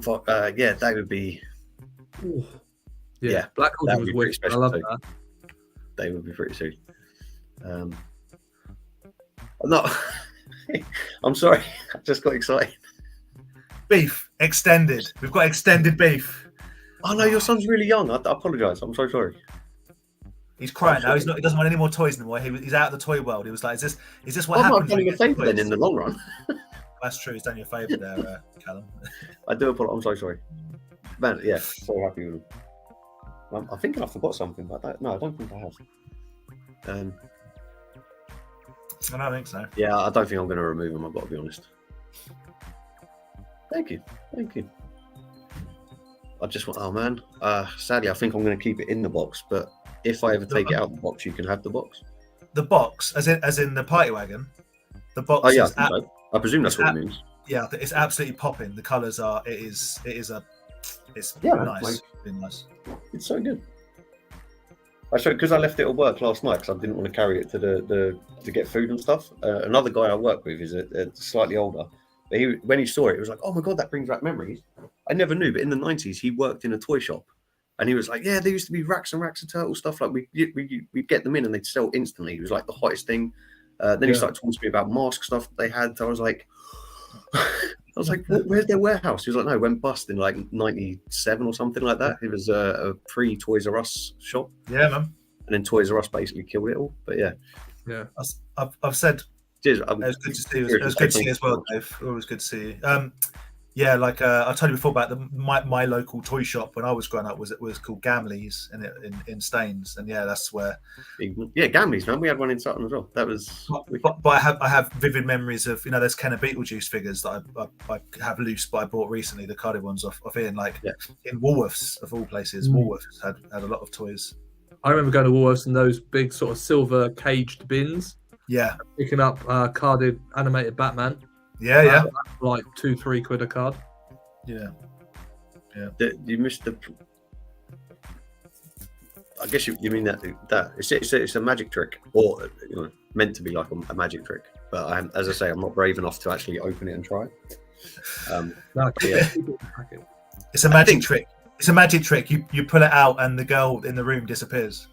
S2: Yeah, that would be.
S3: Ooh. Yeah, Black Cauldron was weird. I love that.
S2: They would be pretty sweet. No, I'm sorry. I just got excited.
S1: Beef extended. We've got extended beef.
S2: Oh no, your son's really young. I apologise. I'm so sorry.
S1: He's crying now. He doesn't want any more toys anymore. He's out of the toy world. He was like, "Is this what happens?"
S2: I'm not doing you a favour then in the long run.
S1: That's true. He's done you a favour there, Callum.
S2: I do apologise. I'm so sorry, man. Yeah, so happy with him. I'm thinking I forgot something like that. No, I don't think I have. I
S1: don't think so.
S2: Yeah, I don't think I'm going to remove him. I've got to be honest. Thank you. I just want. Oh man. Sadly, I think I'm going to keep it in the box. But if I ever take it out the box, you can have the box.
S1: The box, as in the party wagon. The box.
S2: Oh yeah, I presume that's what it means.
S1: Yeah, it's absolutely popping. The colours are. It's nice.
S2: Like,
S1: really nice.
S2: It's so good. I showed because I left it at work last night because I didn't want to carry it to to get food and stuff. Another guy I work with is slightly older. But when he saw it, he was like, "Oh my god, that brings back memories." I never knew, but in the 90s, he worked in a toy shop, and he was like, "Yeah, there used to be racks and racks of turtle stuff. Like we'd get them in, and they'd sell instantly." It was like the hottest thing. Then he started talking to me about mask stuff they had. So I was like, "Where's their warehouse?" He was like, "No, it went bust in like '97 or something like that." It was a pre-Toys R Us shop.
S1: Yeah, man.
S2: And then Toys R Us basically killed it all. But yeah.
S1: I've said.
S2: Cheers.
S1: It was good to see you. It was good to see you as well, Dave. Always good to see you. Yeah, like I told you before about my local toy shop when I was growing up was called Gamley's in Staines, and yeah, that's where.
S2: Yeah, Gamley's, man. We had one in Sutton as well. That was.
S1: But I have vivid memories of there's Kenner Beetlejuice figures that I have loose, but I bought recently the carded ones off Ian, like in Woolworths of all places. Woolworths had a lot of toys.
S3: I remember going to Woolworths and those big sort of silver caged bins.
S1: Yeah,
S3: picking up carded animated Batman.
S1: Yeah.
S3: Like £2-3 a card.
S1: Yeah.
S2: You missed the. I guess you mean that it's a magic trick, or meant to be like a magic trick. But as I say, I'm not brave enough to actually open it and try it.
S1: It's a magic trick. It's a magic trick. You pull it out, and the girl in the room disappears.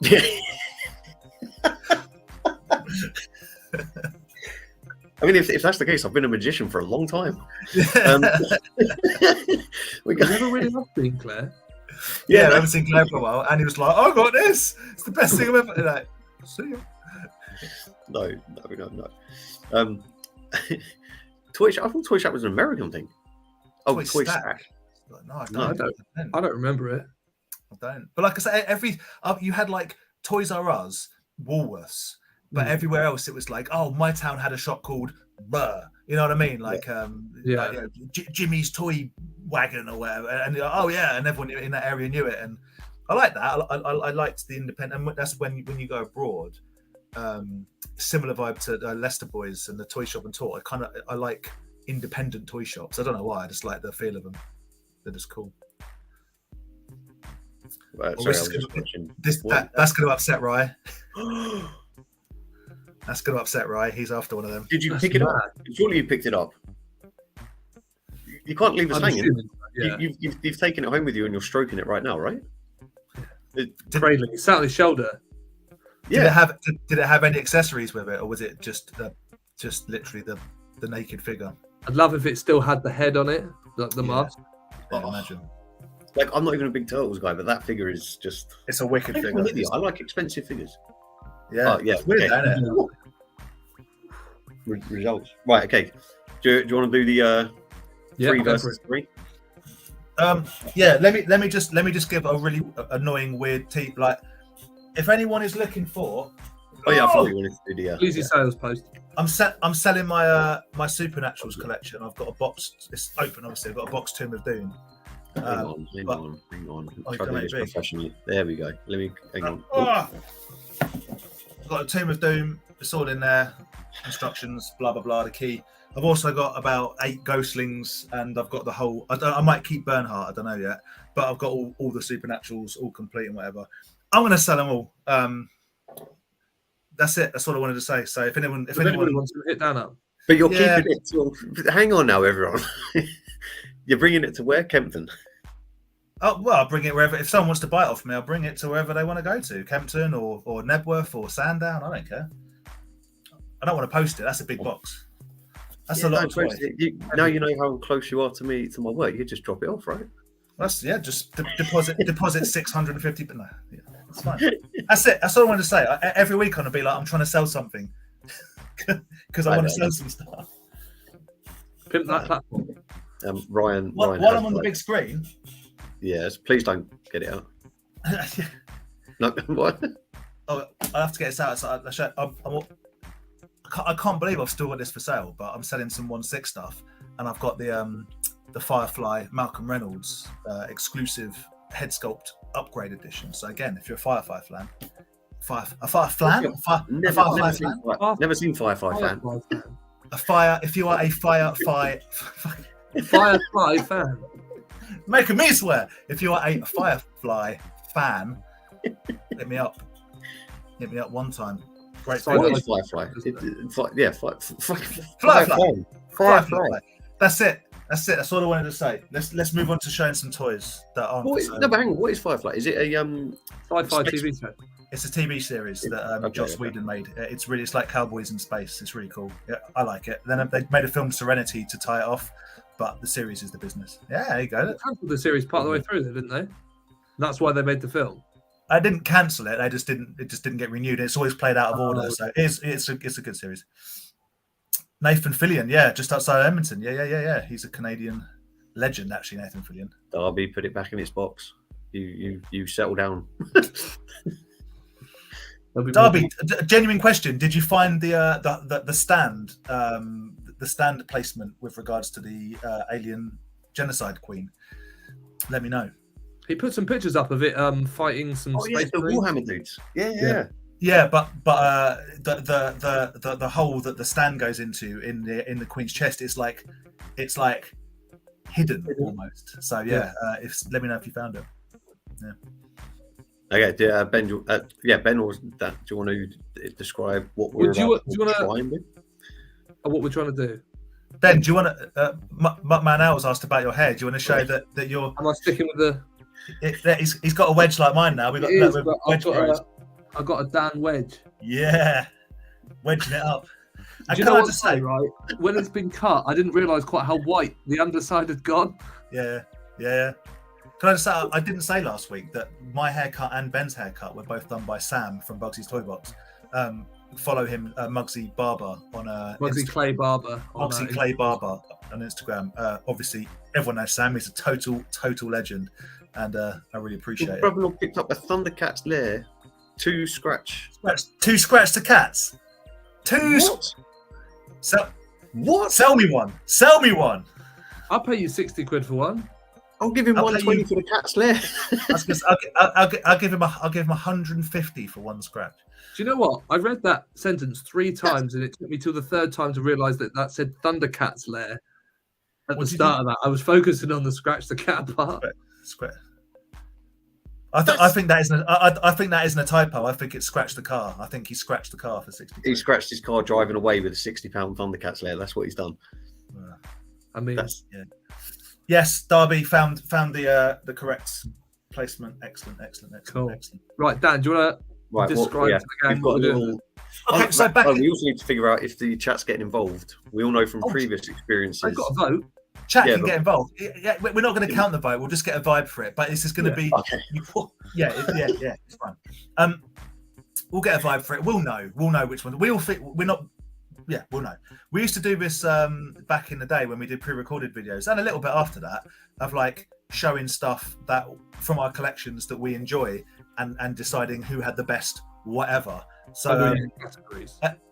S2: Yeah. I mean, if that's the case, I've been a magician for a long time.
S3: We never really loved being Claire.
S1: Yeah, I haven't seen Claire for a while, and he was like, "Oh, I got this. It's the best thing I've ever." Like, see ya.
S2: No. Toy Shop. I thought Toy Shop was an American thing. Oh, Toy Stack.
S1: No, I
S3: don't remember it.
S1: I don't. But like I say, you had like Toys R Us, Woolworths. But everywhere else, it was like, oh, my town had a shop called Burr. You know what I mean? Like, Jimmy's Toy Wagon or whatever. And oh yeah, and everyone in that area knew it. And I like that. I liked the independent. And that's when you go abroad. Similar vibe to Leicester Boys and the toy shop and tour. I like independent toy shops. I don't know why. I just like the feel of them. They're just cool. That's going to upset Rye. That's going to upset Rye. He's after one of them.
S2: Did you pick it up? Surely you picked it up. You can't leave us hanging. Yeah. You've taken it home with you and you're stroking it right now, right?
S3: Cradling. It's sat on his shoulder.
S2: Yeah.
S1: Did it have any accessories with it, or was it just literally the naked figure?
S3: I'd love if it still had the head on it, like the mask.
S1: I imagine.
S2: Like, I'm not even a big Turtles guy, but that figure is just—it's
S1: a wicked figure.
S2: I like expensive figures.
S1: Yeah,
S2: it's
S1: weird, isn't
S2: it? Results. Right. Okay. Do you want to do the 3 versus 3?
S1: Yeah. Let me just give a really annoying weird tip. Like, if anyone is looking for.
S2: Oh yeah, I thought you wanted to do the
S3: easy sales post.
S1: I'm selling my my Supernaturals collection. I've got a box. It's open, obviously. I've got a box Tomb of Doom.
S2: Hang on. Try to do this professionally. There we go. Let me hang on.
S1: I've got a Tomb of Doom. It's all in there. Instructions, blah blah blah. The key. I've also got about 8 Ghostlings, and I've got the whole. I might keep Bernhardt. I don't know yet, but I've got all the Supernaturals all complete and whatever. I'm going to sell them all. That's it. That's all I wanted to say. So if anyone
S3: wants to hit Dan up,
S2: but you're keeping it. Hang on now, everyone. You're bringing it to where? Kempton.
S1: Oh well, I'll bring it wherever. If someone wants to buy it off me, I'll bring it to wherever they want to go to, Kempton or Nebworth or Sandown. I don't care. I don't want to post it. That's a big box. That's a lot of toys.
S2: Now you know how close you are to me to my work. You just drop it off, right?
S1: That's just deposit 650. But no, it's fine. That's it. That's all I wanted to say. Every week I'm gonna be like, I'm trying to sell something because I want to sell some stuff.
S3: Pimp that platform.
S2: Ryan.
S1: While I'm on the big screen.
S2: Yes, please don't get it out. No, what?
S1: Oh, I have to get this out. So I I can't believe I've still got this for sale, but I'm selling some 1/6 stuff, and I've got the Firefly Malcolm Reynolds exclusive head sculpt upgrade edition. So again, if you're a Firefly fan,
S2: never seen Firefly fan.
S1: If you are a Firefly
S3: fan,
S1: making me swear. If you are a Firefly fan, hit me up. Hit me up one time. Great.
S2: What is Firefly?
S1: Firefly. That's it. That's all I wanted to say. Let's move on to showing some toys that aren't.
S2: No, but hang on. What is Firefly? Is it a
S3: sci-fi TV show?
S1: It's a TV series that Joss Whedon made. It's like Cowboys in Space. It's really cool. Yeah, I like it. Then they made a film Serenity to tie it off, but the series is the business. Yeah, there you go.
S3: They cancelled the series part of the way through, didn't they? That's why they made the film.
S1: I didn't cancel it. It just didn't get renewed. It's always played out of order. So it's a good series. Nathan Fillion, just outside Edmonton. Yeah. He's a Canadian legend, actually. Nathan Fillion.
S2: Derby, put it back in its box. You settle down.
S1: Derby, genuine question: did you find the stand placement with regards to the alien genocide queen? Let me know.
S3: He put some pictures up of it fighting some space
S2: the Warhammer dudes. Yeah.
S1: Yeah, but the hole that the stand goes into in the queen's chest is like hidden almost. So let me know if you found it. Yeah.
S2: Okay, Ben. Ben, or that? Do you want to describe what we're trying to?
S3: What we're trying to do?
S1: Ben, do you want to? Man Al was asked about your hair. Do you want to show that you're?
S3: Am I sticking with the?
S1: He's got a wedge like mine now.
S3: I've got a Dan wedge.
S1: Yeah, wedging it up.
S3: Do you know what to say? Right, when it's been cut, I didn't realise quite how white the underside had gone.
S1: Yeah. Can I just say, I didn't say last week that my haircut and Ben's haircut were both done by Sam from Bugsy's Toy Box. Follow him, Muggsy Barber on
S3: Muggsy Clay Barber.
S1: Muggsy Clay Barber on Instagram. Obviously, everyone knows Sam. He's a total legend, and I really appreciate it.
S2: Brother picked up a Thundercats lair. 2 scratch
S1: to cats.
S2: What?
S1: What? Sell me one.
S3: I'll pay you 60 quid for one.
S2: I'll give him 120 for the cat's lair.
S1: I'll give him 150 for one scratch.
S3: Do you know what? I read that sentence 3 times, and it took me till the 3rd time to realise that said Thundercats lair. At the start of that, I was focusing on the scratch the cat part.
S1: Scratch. I think that isn't. I think that isn't a typo. I think it's scratched the car. I think he scratched the car for 60.
S2: He scratched his car driving away with a £60 Thundercats lair. That's what he's done.
S3: I mean,
S1: yes, Darby found the correct placement. Excellent.
S3: Cool. Excellent. Right, Dan, do you want to describe to the gang what we're doing?
S1: Okay, so back.
S2: We also need to figure out if the chat's getting involved. We all know from previous experiences.
S3: I've got a vote.
S1: Chat can get involved. Yeah, we're not going to count the vote. We'll just get a vibe for it. But this is going to be.
S2: Okay.
S1: Yeah. It's fine. We'll get a vibe for it. We'll know which one. We'll know. We used to do this back in the day when we did pre-recorded videos, and a little bit after that, of like showing stuff that from our collections that we enjoy, and deciding who had the best whatever. So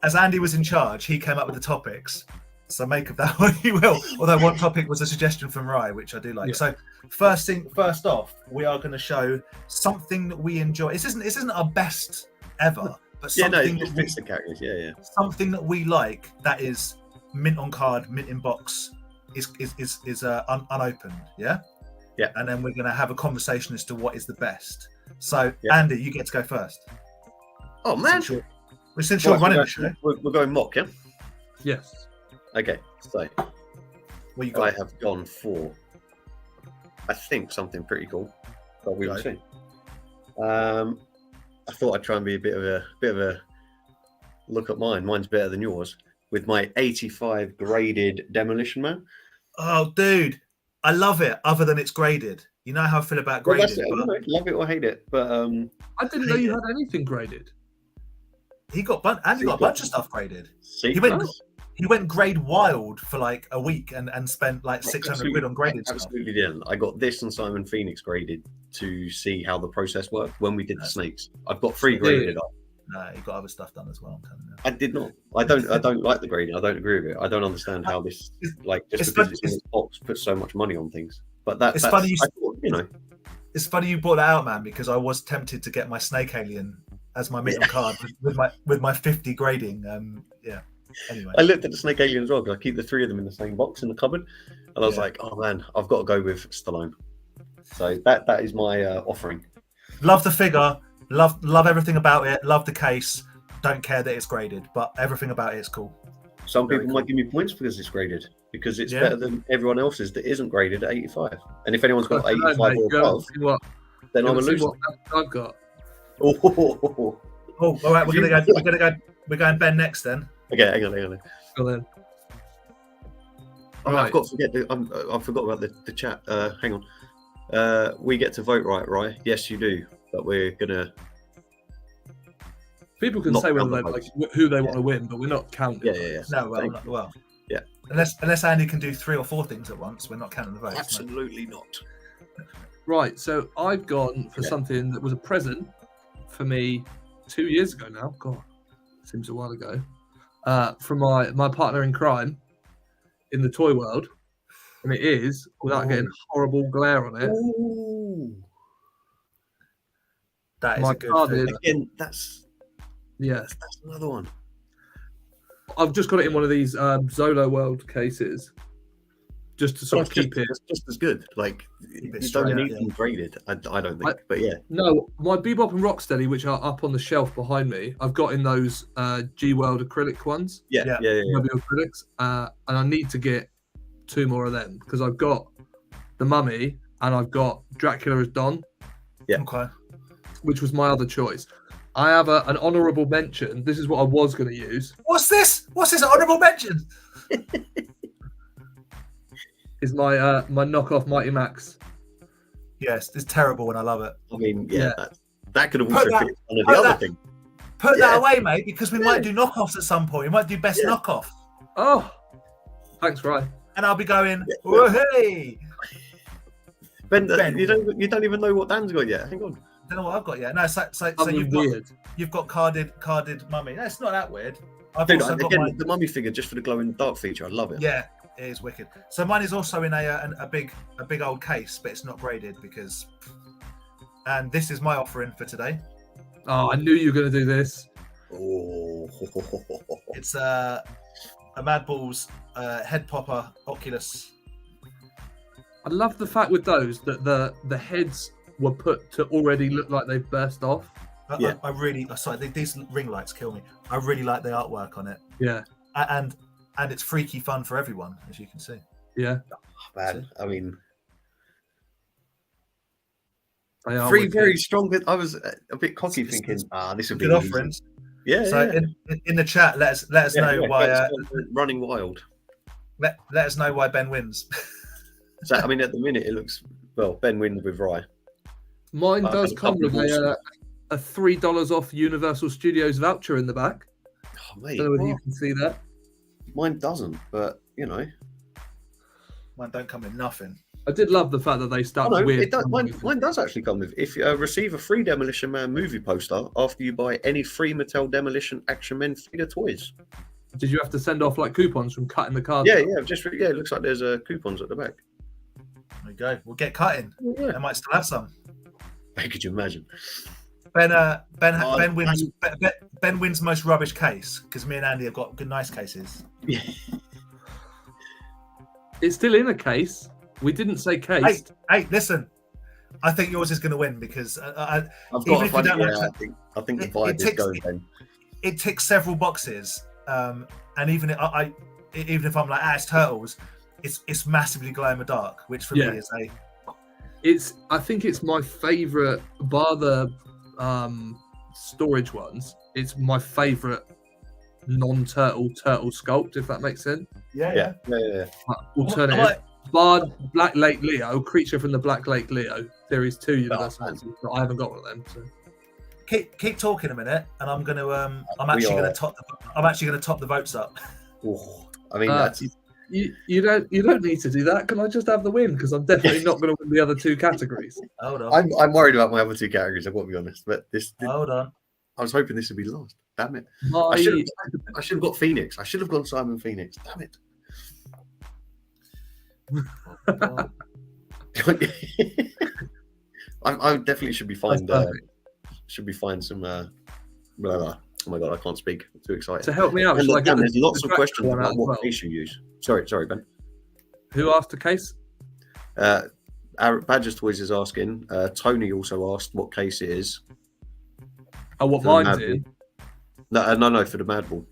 S1: as Andy was in charge, he came up with the topics. So make of that what you will. Although one topic was a suggestion from Rye, which I do like. Yeah. So first off, we are going to show something that we enjoy. This isn't our best ever, but something
S2: it fits the characters. Yeah.
S1: Something that we like that is mint on card, mint in box, is unopened. Yeah. And then we're going to have a conversation as to what is the best. So Andy, you get to go first.
S2: Oh man,
S1: since you're running the show,
S2: we're going mock, yeah.
S3: Yes.
S2: Okay, so
S1: what you got?
S2: I have gone for, I think, something pretty cool, but we will see. I thought I'd try and be a bit of a look at mine. Mine's better than yours with my 85 graded Demolition Man.
S1: Oh, dude, I love it. Other than it's graded, you know how I feel about graded.
S2: Love it or hate it, but
S3: I didn't know you had anything graded.
S1: Andy got a bunch of stuff graded.
S2: Secrets?
S1: He went grade wild for like a week and spent like 600 quid on graded stuff.
S2: Absolutely didn't. I got this and Simon Phoenix graded to see how the process worked when we did the snakes. I've got 3 graded up.
S1: No, you got other stuff done as well. I'm telling you.
S2: I did not. I don't like the grading. I don't agree with it. I don't understand how this, like, just because it's in this box, puts so much money on things. But that's funny.
S1: It's funny you brought that out, man, because I was tempted to get my Snake Alien as my middle card with my 50 grading. Yeah. Anyway,
S2: I looked at the Snake Alien as well because I keep the 3 of them in the same box in the cupboard, and I was like, oh man, I've got to go with Stallone. So that is my offering.
S1: Love the figure, love everything about it, love the case. Don't care that it's graded, but everything about it is cool.
S2: Some people might give me points because it's graded, because it's better than everyone else's that isn't graded at 85. And if anyone's got 85 or above, then I'm a loser.
S3: What I've got.
S2: Oh,
S1: all right, we're going Ben next then.
S2: Okay, hang on.
S3: Go then.
S2: Oh, right. I've got to forget. I forgot about the chat. Hang on. We get to vote, right? Yes, you do. But we're gonna.
S3: People can say whether they like who they want to win, but we're not counting.
S2: Yeah.
S1: No, well. Yeah. Unless Andy can do 3 or 4 things at once, we're not counting the votes.
S2: Absolutely not.
S3: Right. So I've gone for something that was a present for me 2 years ago now. God, seems a while ago. From my partner in crime in the toy world, and it is, without getting horrible glare on it.
S2: Ooh.
S1: That is a good thing.
S2: Again, that's another one.
S3: I've just got it in one of these Zolo World cases, just to sort of keep it.
S2: It's just as good. Like, you don't need them graded. I don't think, but yeah.
S3: No, my Bebop and Rocksteady, which are up on the shelf behind me, I've got in those G World acrylic ones.
S2: Yeah.
S3: Acrylics, and I need to get 2 more of them because I've got the Mummy and I've got Dracula as Don.
S2: Yeah.
S1: Okay.
S3: Which was my other choice. I have an honourable mention. This is what I was going to use.
S1: What's this? Honourable mention?
S3: Is my knockoff Mighty Max.
S1: Yes, it's terrible and I love it.
S2: I mean, that could have also fit one of the other things.
S1: Put that away, mate, because we might do knockoffs at some point. We might do best knockoff.
S3: Oh, thanks, Ryan.
S1: And I'll be going, oh, hey.
S2: Ben, you don't even know what Dan's got yet. Hang on.
S1: I don't know what I've got yet. No, so you've got carded Mummy. No, it's not that weird.
S2: The Mummy figure just for the glow in the dark feature. I love it.
S1: Yeah, it is wicked. So mine is also in a big old case, but it's not graded because. And this is my offering for today.
S3: Oh, I knew you were going to do this.
S2: Oh.
S1: It's a Mad Balls head popper Oculus.
S3: I love the fact with those that the heads were put to already look like they've burst off.
S1: I really, sorry, these ring lights kill me. I really like the artwork on it.
S3: Yeah.
S1: And it's freaky fun for everyone, as you can see.
S3: Yeah.
S2: Oh, man, I mean,
S3: Three
S2: very strong. I was a bit cocky thinking, this would be
S1: good offerings.
S2: Yeah.
S1: So in the chat, let us know why
S2: running wild.
S1: Let us know why Ben wins.
S2: So I mean, at the minute it looks Ben wins with Rye.
S3: Mine does come with a $3 off Universal Studios voucher in the back.
S2: Oh, mate,
S3: I don't know whether you can see that.
S2: Mine doesn't, but you know,
S1: mine don't come with nothing.
S3: I did love the fact that they started weird.
S2: Mine does actually come with. If you receive a free Demolition Man movie poster after you buy any free Mattel Demolition Action Men figure toys.
S3: Did you have to send off like coupons from cutting the cards?
S2: Yeah. It looks like there's coupons at the back.
S1: There we go. We'll get cutting. I might still have some.
S2: Could you imagine?
S1: Ben wins most rubbish case because me and Andy have got good nice cases.
S2: Yeah.
S3: It's still in a case. We didn't say case.
S1: Hey, listen. I think yours is going to win because
S2: I've got a funny. I think the vibe is going. Ben.
S1: It ticks several boxes, and even if I'm like, it's Turtles, it's massively glow in the dark, which for me is
S3: I think it's my favourite, bar the storage ones. It's my favourite non-turtle sculpt, if that makes sense.
S1: Yeah.
S3: Alternative. Bar Black Lake Leo, creature from the Black Lake Leo. Series 2 Universal. I haven't got one of them. So.
S1: Keep talking a minute, and I'm gonna I'm actually gonna top the votes up.
S2: Oh, I mean that's.
S3: You don't need to do that. Can I just have the win? Because I'm definitely not going to win the other 2 categories.
S1: Hold on.
S2: I'm worried about my other 2 categories. I've got to be honest. But this.
S1: Hold on.
S2: I was hoping this would be last. Damn it!
S3: My...
S2: I should have got Phoenix. I should have gone Simon Phoenix. Damn it! I definitely should be fine. Should be fine some. Blah, blah. Oh my god, I can't speak. I'm too excited.
S3: To help me out,
S2: there's lots of questions about what case you use. Sorry, Ben.
S3: Who asked the case?
S2: Badger's Toys is asking. Tony also asked what case it is.
S3: Oh, what mine's in?
S2: No, for the Mad Ball.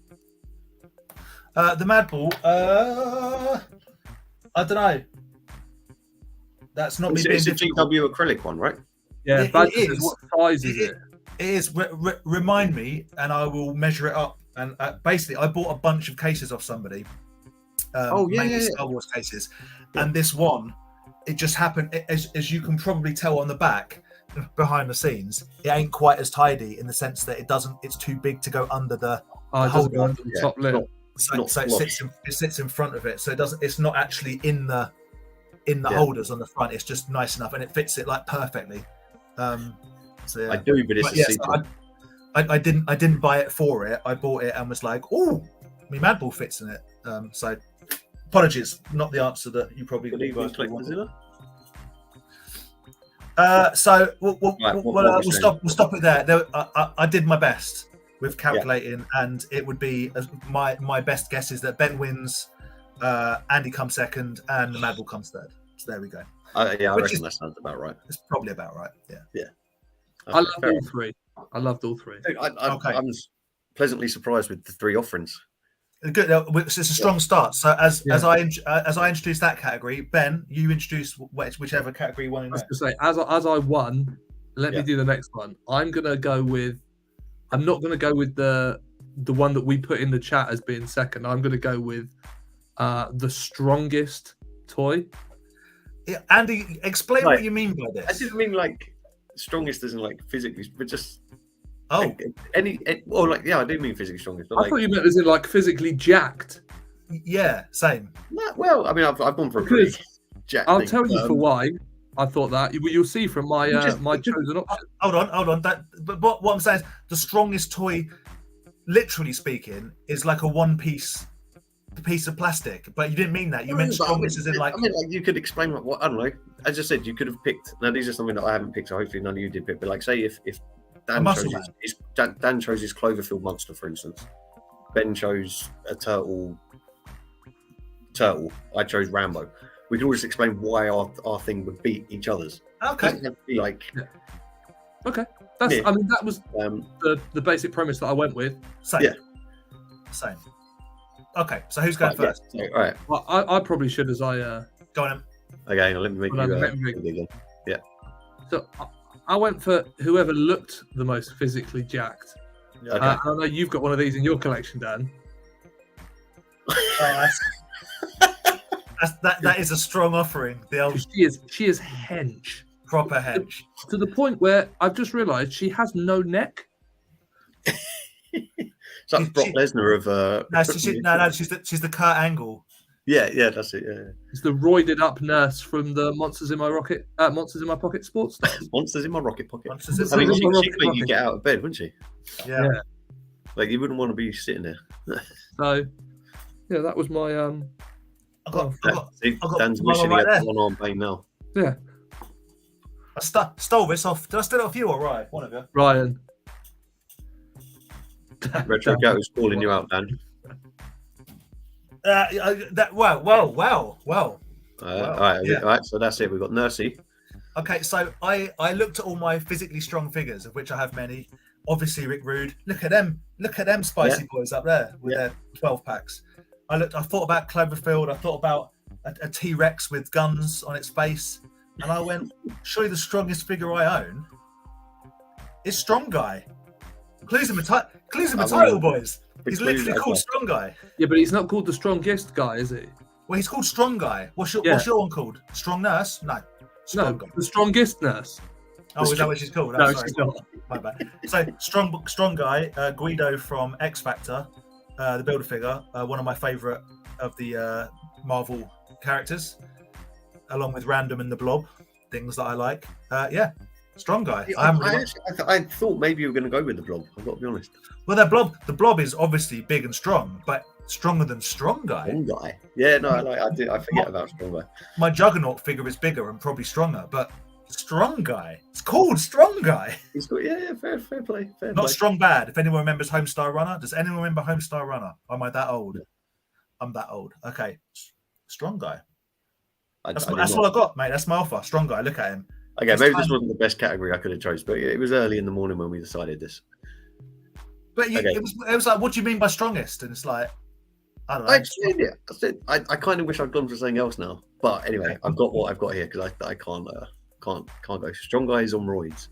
S1: The Mad Ball. I don't know. That's not me being difficult.
S2: It's a GW acrylic one, right?
S3: Yeah, Badger says, what size is it?
S1: It is. Remind me, and I will measure it up. And basically, I bought a bunch of cases off somebody. Mainly Star Wars cases, and this one, it just happened. As you can probably tell on the back, behind the scenes, it ain't quite as tidy in the sense that it doesn't. It's too big to go under the
S3: holder under the top lid.
S1: So it sits in front of it. So it doesn't. It's not actually in the holders on the front. It's just nice enough, and it fits it like perfectly. So yeah.
S2: I do, but it's a secret.
S1: I didn't buy it for it. I bought it and was like, oh, my Mad Ball fits in it. So apologies, not the answer that you probably wanted. So we'll stop it there. I did my best with calculating, and it would be my best guess is that Ben wins, Andy comes second, and the Mad Ball comes third. So there we go.
S2: I reckon that sounds about right.
S1: It's probably about right. Yeah.
S3: I loved all three. I loved all three.
S2: I'm pleasantly surprised with the three offerings.
S1: Good. It's a strong start. So as I introduce that category, Ben, you introduce whichever category you want to know.
S3: I was going to say, as I won, let me do the next one. I'm not going to go with the one that we put in the chat as being second. I'm going to go with the strongest toy.
S1: Yeah, Andy, explain what you mean by this.
S2: I didn't mean like strongest isn't like physically, but just
S1: I
S2: do mean physically strongest. But
S3: I thought you meant as in like physically jacked.
S1: Yeah, same.
S2: Well, I mean, I've gone for a pretty jacked.
S3: I'll tell you for why I thought that. You'll see from my my chosen option.
S1: Hold on. But what I'm saying is the strongest toy, literally speaking, is like a one-piece piece of plastic. But you didn't mean that. You meant strongest as in like.
S2: I mean, like you could explain what I don't know. As I said, you could have picked. Now these are something that I haven't picked, so hopefully none of you did pick. But like, say if Dan chose his Cloverfield monster, for instance. Ben chose a turtle. I chose Rambo. We can always explain why our thing would beat each other's.
S1: Okay.
S3: Okay. I mean, that was the basic premise that I went with.
S1: Same. Yeah. Same. Okay. So who's going first?
S2: Yeah. All right.
S3: Well, I probably should as I.
S1: Go on.
S2: Okay. Let me make you again. Yeah.
S3: So I went for whoever looked the most physically jacked.
S2: Okay.
S3: I know you've got one of these in your collection, Dan.
S1: That is a strong offering. The old
S3: she is hench,
S1: proper hench,
S3: to the point where I've just realised she has no neck.
S2: It's like Brock Lesnar of
S1: she's the Kurt Angle.
S2: Yeah, that's it. Yeah.
S3: It's the roided up nurse from the Monsters in My Pocket sports stars.
S2: Monsters in My Rocket Pocket.
S1: She'd
S2: make you get out of bed, wouldn't she?
S1: Yeah.
S2: Like you wouldn't want to be sitting there.
S3: So, yeah, that was my
S1: I got
S2: Dan's wishing he had one arm pain now.
S3: Yeah.
S1: I stole this off. Did I steal it off you or Ryan? One of you.
S3: Ryan.
S2: Retro Cat was calling you out, Dan.
S1: Well.
S2: All right. So that's it. We've got Nursey.
S1: Okay, so I looked at all my physically strong figures, of which I have many. Obviously, Rick Rude. Look at them spicy boys up there with their 12 packs. I thought about Cloverfield. I thought about a T-Rex with guns on its face, and I went, surely the strongest figure I own is Strong Guy. Clues in the title, boys. He's literally called Strong Guy.
S3: Yeah, but he's not called the strongest guy, is he?
S1: Well, he's called Strong Guy. What's your one called? Strong Nurse? No.
S3: Strong Guy. The strongest nurse.
S1: Oh, is that what she's called?
S3: No, she's not.
S1: My bad. So Strong Guy, Guido from X Factor, the Build-A-Figure, one of my favourite of the Marvel characters, along with Random and the Blob, things that I like. Strong guy.
S2: I thought maybe you were going to go with the blob. I've got to be honest.
S1: Well, the blob is obviously big and strong, but stronger than strong guy.
S2: Strong guy. Yeah, no, I forget about strong guy.
S1: My juggernaut figure is bigger and probably stronger, but strong guy. It's called strong guy.
S2: He's got fair play.
S1: Not strong bad. If anyone remembers Homestar Runner, does anyone remember Homestar Runner? Am I that old? I'm that old. Okay, strong guy. That's what I got, mate. That's my offer. Strong guy. Look at him.
S2: Okay, maybe this wasn't the best category I could have chosen, but it was early in the morning when we decided this.
S1: But it was like, what do you mean by strongest? And it's like, I don't know.
S2: I kind of wish I'd gone for something else now. But anyway, I've got what I've got here because I can't go. Strong guy is on roids.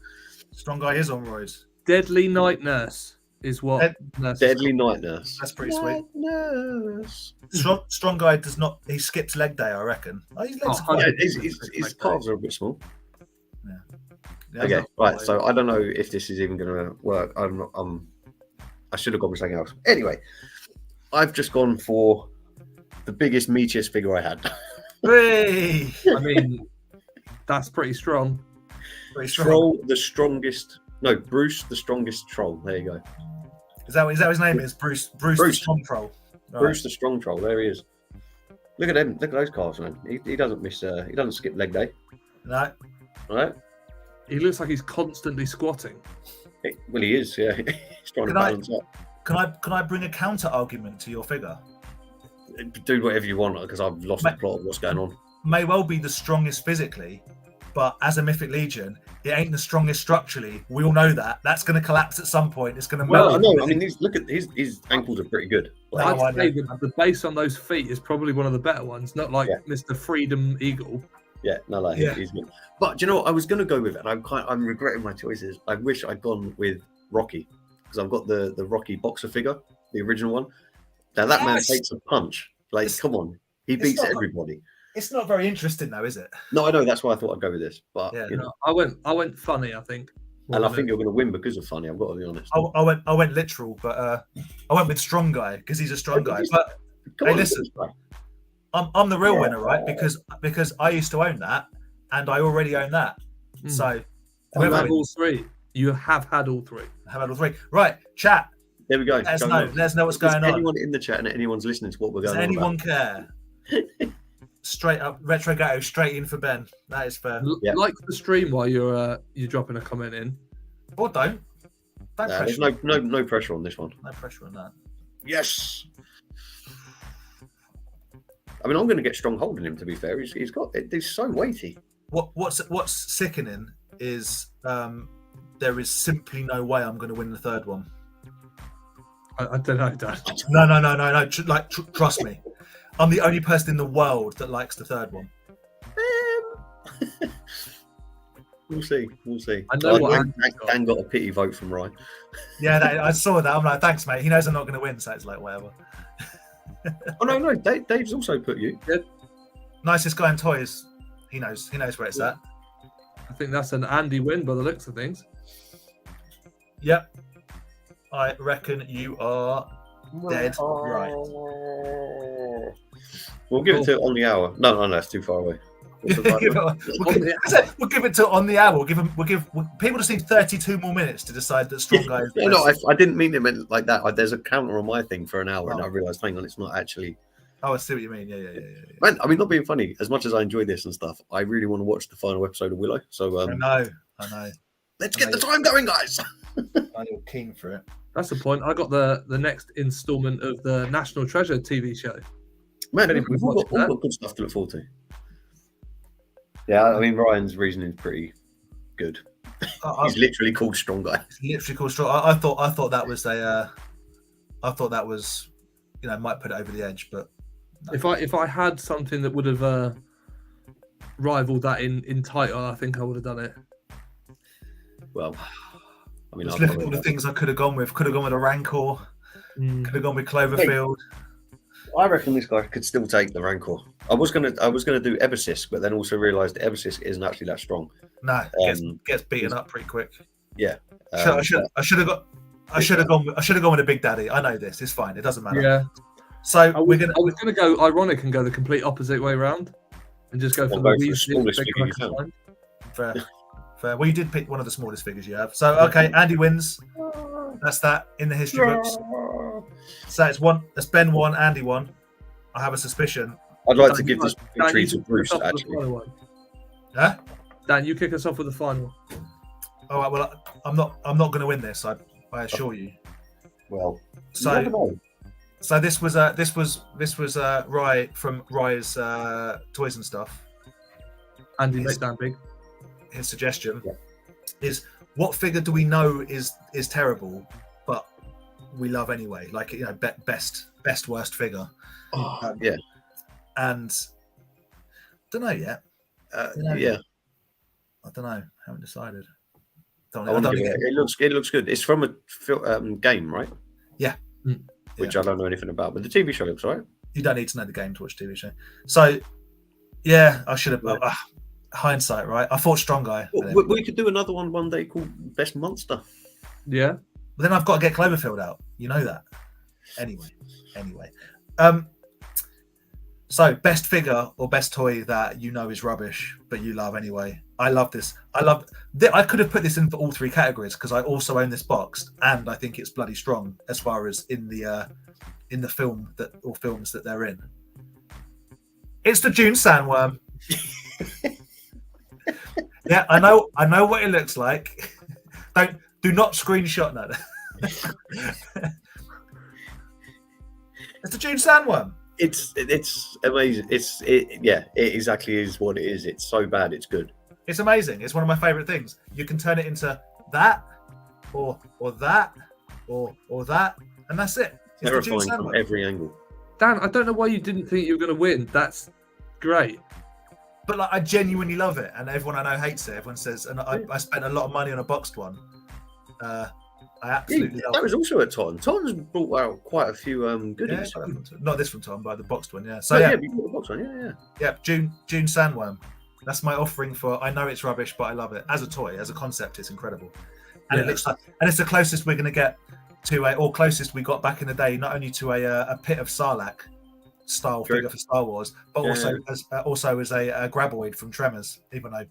S1: Strong guy is on roids.
S3: Deadly Night Nurse is what?
S2: Deadly Night Nurse.
S1: That's pretty sweet.
S2: Nurse.
S1: Strong guy does not. He skips leg day, I reckon. Oh, his legs
S2: his calves are a bit small.
S1: Yeah,
S2: okay, right. So I don't know if this is even going to work. I should have gone with something else. Anyway, I've just gone for the biggest, meatiest figure I had.
S1: Hey!
S3: I mean, that's pretty strong.
S2: Troll, the strongest. No, Bruce, the strongest troll. There you go.
S1: Is that his name? Is Bruce the strong troll? All
S2: Bruce the strong troll. There he is. Look at him. Look at those calves, man. He doesn't miss. He doesn't skip leg day.
S1: No.
S2: Right.
S3: He looks like he's constantly squatting.
S2: Well, he is. Yeah. He's trying to balance up.
S1: Can I bring a counter argument to your figure?
S2: Do whatever you want because I've lost the plot of what's going on.
S1: May well be the strongest physically, but as a Mythic Legion, it ain't the strongest structurally. We all know that. That's going to collapse at some point. It's going to melt.
S2: I know. I mean, look at his ankles are pretty good.
S3: I'd say the base on those feet is probably one of the better ones. Not like Mr. Freedom Eagle.
S2: Yeah, no, he's good. But do you know what I was going to go with? And I'm regretting my choices. I wish I'd gone with Rocky because I've got the Rocky boxer figure, the original one. Now that man takes a punch. Like, come on, he beats everybody.
S1: It's not very interesting, though, is it?
S2: No, I know. That's why I thought I'd go with this. But
S3: I went funny. I think,
S2: and I think you're going to win because of funny. I've got to be honest.
S1: I went literal, but I went with strong guy because he's a strong guy. But hey, listen. I'm the real winner, right? Because I used to own that, and I already own that. So
S3: you have all three. You have had all three.
S1: I have had all three. Right, chat.
S2: There we go.
S1: Let us know what's going on.
S2: Anyone in the chat and anyone's listening to what we're going on
S1: about? Does
S2: anyone
S1: care? Straight up, Retro Gato, straight in for Ben. That is fair.
S3: Like the stream while you're dropping a comment in.
S1: Or don't.
S2: There's no pressure on this one.
S1: No pressure on that.
S2: Yes. I mean, I'm going to get strong holding him. To be fair, he's so weighty.
S1: What's sickening is there is simply no way I'm going to win the third one.
S3: I don't know, Dad.
S1: No. Trust me, I'm the only person in the world that likes the third one.
S2: We'll see.
S3: I know
S2: Dan got a pity vote from Ryan.
S1: Yeah, I saw that. I'm like, thanks, mate. He knows I'm not going to win, so it's like whatever.
S2: Oh no, Dave's also put you.
S3: Yep.
S1: Nicest guy in toys. He knows where it's at.
S3: I think that's an Andy win by the looks of things.
S1: Yep. I reckon you are dead right.
S2: We'll give it to on the hour. No, it's too far away.
S1: We'll give it to on the hour. We'll give people just need 32 more minutes to decide that strong guy is the best.
S2: I didn't mean it like that. There's a counter on my thing for an hour, and I realised, hang on, it's not actually.
S1: Oh, I see what you mean. Yeah.
S2: Man, I mean, not being funny. As much as I enjoy this and stuff, I really want to watch the final episode of Willow. So
S1: I know.
S2: Let's get the time going, guys.
S1: I'm keen for it.
S3: That's the point. I got the next instalment of the National Treasure TV show.
S2: Man, we've all got good stuff to look forward to. Yeah, I mean, Ryan's reasoning is pretty good. He's literally called Strong Guy.
S1: Literally called Strong. I thought that was might put it over the edge, but
S3: no. If I had something that would have rivaled that in title, I think I would have done it.
S2: Well, I mean,
S1: look at all the things I could have gone with. Could have gone with a Rancor. Could have gone with Cloverfield.
S2: I reckon this guy could still take the Rancor. I was gonna do Ebersisk, but then also realised that Ebersisk isn't actually that strong.
S1: No, gets beaten up pretty quick.
S2: Yeah.
S1: I should have gone with a Big Daddy. I know this. It's fine. It doesn't matter.
S3: Yeah.
S1: So I was
S3: gonna go ironic and go the complete opposite way around, and just go for the
S2: smallest figure you can.
S1: Fair. Well, you did pick one of the smallest figures you have. So okay, Andy wins. That's that in the history books. So it's Ben 1, Andy 1. I have a suspicion.
S2: I'd like to give this victory to Bruce, actually.
S1: Huh?
S3: Dan, you kick us off with the final.
S1: All right. Well, I'm not going to win this. I assure you.
S2: Well,
S1: so this was Rye from Rye's Toys and Stuff.
S3: Andy makes Dan big.
S1: His suggestion is, what figure do we know is terrible, but we love anyway? Like, you know, best worst figure.
S2: Yeah.
S1: And don't know yet.
S2: Yeah.
S1: I don't know. Haven't decided.
S2: It looks good. It's from a game, right?
S1: Yeah.
S2: Which I don't know anything about, but the TV show looks right.
S1: You don't need to know the game to watch TV show. So, yeah, I should have. Hindsight, right? I thought Strong Guy.
S2: We could do another one day called Best Monster.
S3: Yeah.
S1: But then I've got to get Cloverfield out. You know that. Anyway. So, best figure or best toy that you know is rubbish, but you love anyway. I love this. I could have put this in for all three categories because I also own this box, and I think it's bloody strong as far as in the film films that they're in. It's the June Sandworm. Yeah, I know what it looks like. Do not screenshot that. It's the June Sandworm.
S2: It's amazing. It exactly is what it is. It's so bad, it's good.
S1: It's amazing. It's one of my favorite things. You can turn it into that, or that, or that, and that's it. It's
S2: terrifying from every angle.
S3: Dan, I don't know why you didn't think you were going to win. That's great.
S1: But like, I genuinely love it, and everyone I know hates it. Everyone says, and I spent a lot of money on a boxed one. I absolutely love
S2: that was also at Totton. Totton's brought out quite a few goodies.
S1: Yeah, not this from Totton, but the boxed one. Yeah.
S2: So we bought the boxed one.
S1: Yeah. June Sandworm. That's my offering for. I know it's rubbish, but I love it as a toy, as a concept. It's incredible, and it looks like, and it's the closest we're going to get to closest we got back in the day, not only to a Pit of Sarlacc style figure for Star Wars, but also as a Graboid from Tremors, even though,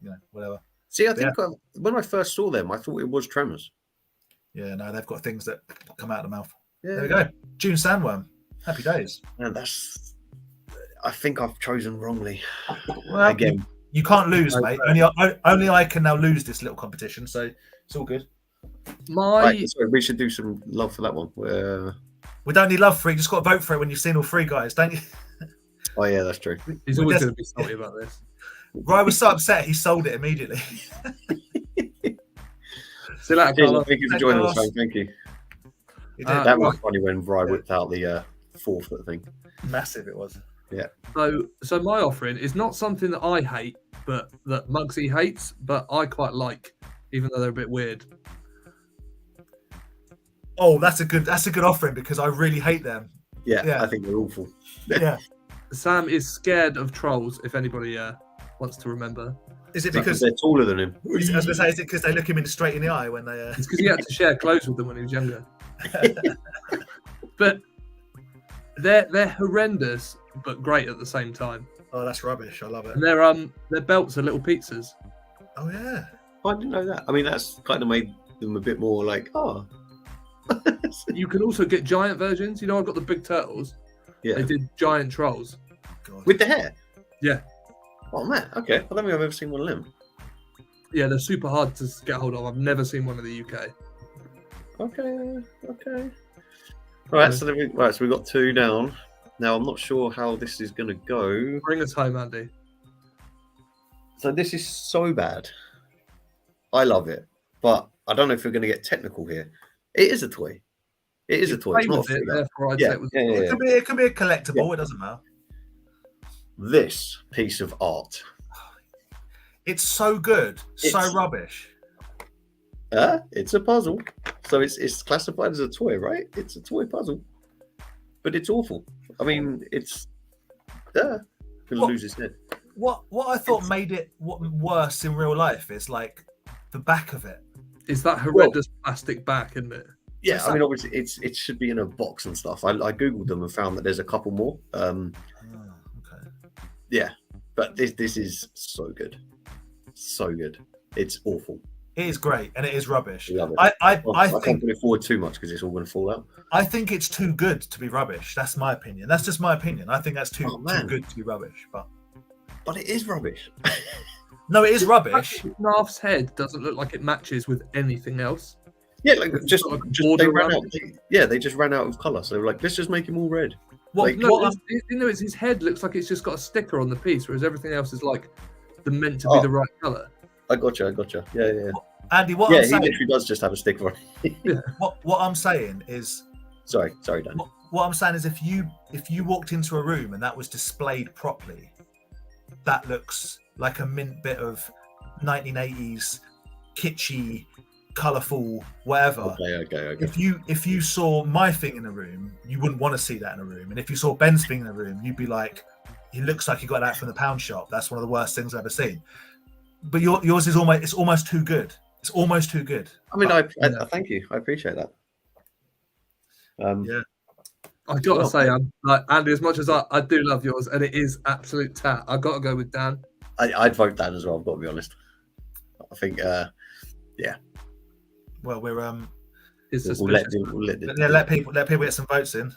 S1: you know, whatever.
S2: See, I think when I first saw them, I thought it was Tremors. Yeah,
S1: no, they've got things that come out of the mouth. Yeah. There we go. June Sandworm. Happy days.
S2: And I think I've chosen wrongly.
S1: Well, again, you can't lose, mate. Only I can now lose this little competition, so it's all good.
S2: Sorry, we should do some love for that one.
S1: We don't need love for it. You just got to vote for it when you've seen all three guys, don't you?
S2: Oh yeah, that's true.
S3: He's always going to be salty about this.
S1: Ryan was so upset he sold it immediately.
S3: See you later, Carlo.
S2: Thank you for joining us, man. Thank you. That was funny when Ryan whipped out the 4-foot thing.
S1: Massive it was.
S2: Yeah.
S3: So my offering is not something that I hate, but that Muggsy hates, but I quite like, even though they're a bit weird.
S1: Oh, that's a good offering because I really hate them.
S2: Yeah. I think they're awful.
S1: Yeah.
S3: Sam is scared of trolls, if anybody wants to remember.
S1: Is it because
S2: they're taller than him?
S1: I was going to say, is it because they look him straight in the eye when they...
S3: It's because he had to share clothes with them when he was younger. But they're horrendous, but great at the same time.
S1: Oh, that's rubbish. I love it.
S3: And their belts are little pizzas.
S1: Oh, yeah.
S2: I didn't know that. I mean, that's kind of made them a bit more like, oh.
S3: You can also get giant versions. You know, I've got the big turtles.
S2: Yeah.
S3: They did giant trolls.
S1: God.
S2: With the hair?
S3: Yeah.
S2: Oh, man. Okay. I don't think I've ever seen one of them.
S3: Yeah, they're super hard to get hold of. I've never seen one in the UK.
S2: Okay. Right, so we got 2 down. Now, I'm not sure how this is going to go.
S3: Bring us home, Andy.
S2: So this is so bad. I love it, but I don't know if we're going to get technical here. It is a toy. It's not a figure.
S1: It could be a collectible. It doesn't matter.
S2: This piece of art.
S1: It's so good. So rubbish.
S2: It's a puzzle. So it's classified as a toy, right? It's a toy puzzle. But it's awful. I mean, it's gonna lose his head.
S1: What I thought made it worse in real life is like the back of it.
S3: Is that horrendous plastic back, isn't it?
S2: Yeah, I mean, obviously it should be in a box and stuff. I googled them and found that there's a couple more.
S1: Okay.
S2: Yeah, but this is so good, so good. it's awful.
S1: It is great, and it is rubbish.
S2: Love it.
S1: I
S2: can't
S1: think
S2: put it forward too much because it's all going to fall out.
S1: I think it's too good to be rubbish. That's my opinion. That's just my opinion. I think that's too good to be rubbish.
S2: But it is rubbish.
S1: No, it is rubbish.
S3: Narf's head doesn't look like it matches with anything else.
S2: Yeah, like just they ran out.
S3: it.
S2: They just ran out of colour. So they were like, let's just make him all red.
S3: It's his head looks like it's just got a sticker on the piece, whereas everything else is like meant to be the right colour.
S2: I gotcha. Yeah.
S1: Andy,
S2: I'm saying, he literally does just have a sticker on it.
S3: Yeah.
S1: What I'm saying is,
S2: sorry, Dan.
S1: What I'm saying is, if you walked into a room and that was displayed properly, that looks like a mint bit of 1980s kitschy, colourful, whatever.
S2: Okay.
S1: If you saw my thing in a room, you wouldn't want to see that in a room. And if you saw Ben's thing in a room, you'd be like, he looks like he got that from the pound shop. That's one of the worst things I've ever seen. But yours is almost too good. It's almost too good.
S2: I mean, I thank you. I appreciate that.
S1: Yeah.
S3: I gotta say, I'm like Andy. As much as I do love yours, and it is absolute tat. I gotta go with Dan.
S2: I'd vote Dan as well. I've got to be honest. I think, yeah.
S1: Well, we're
S2: we'll
S1: let people get some votes in.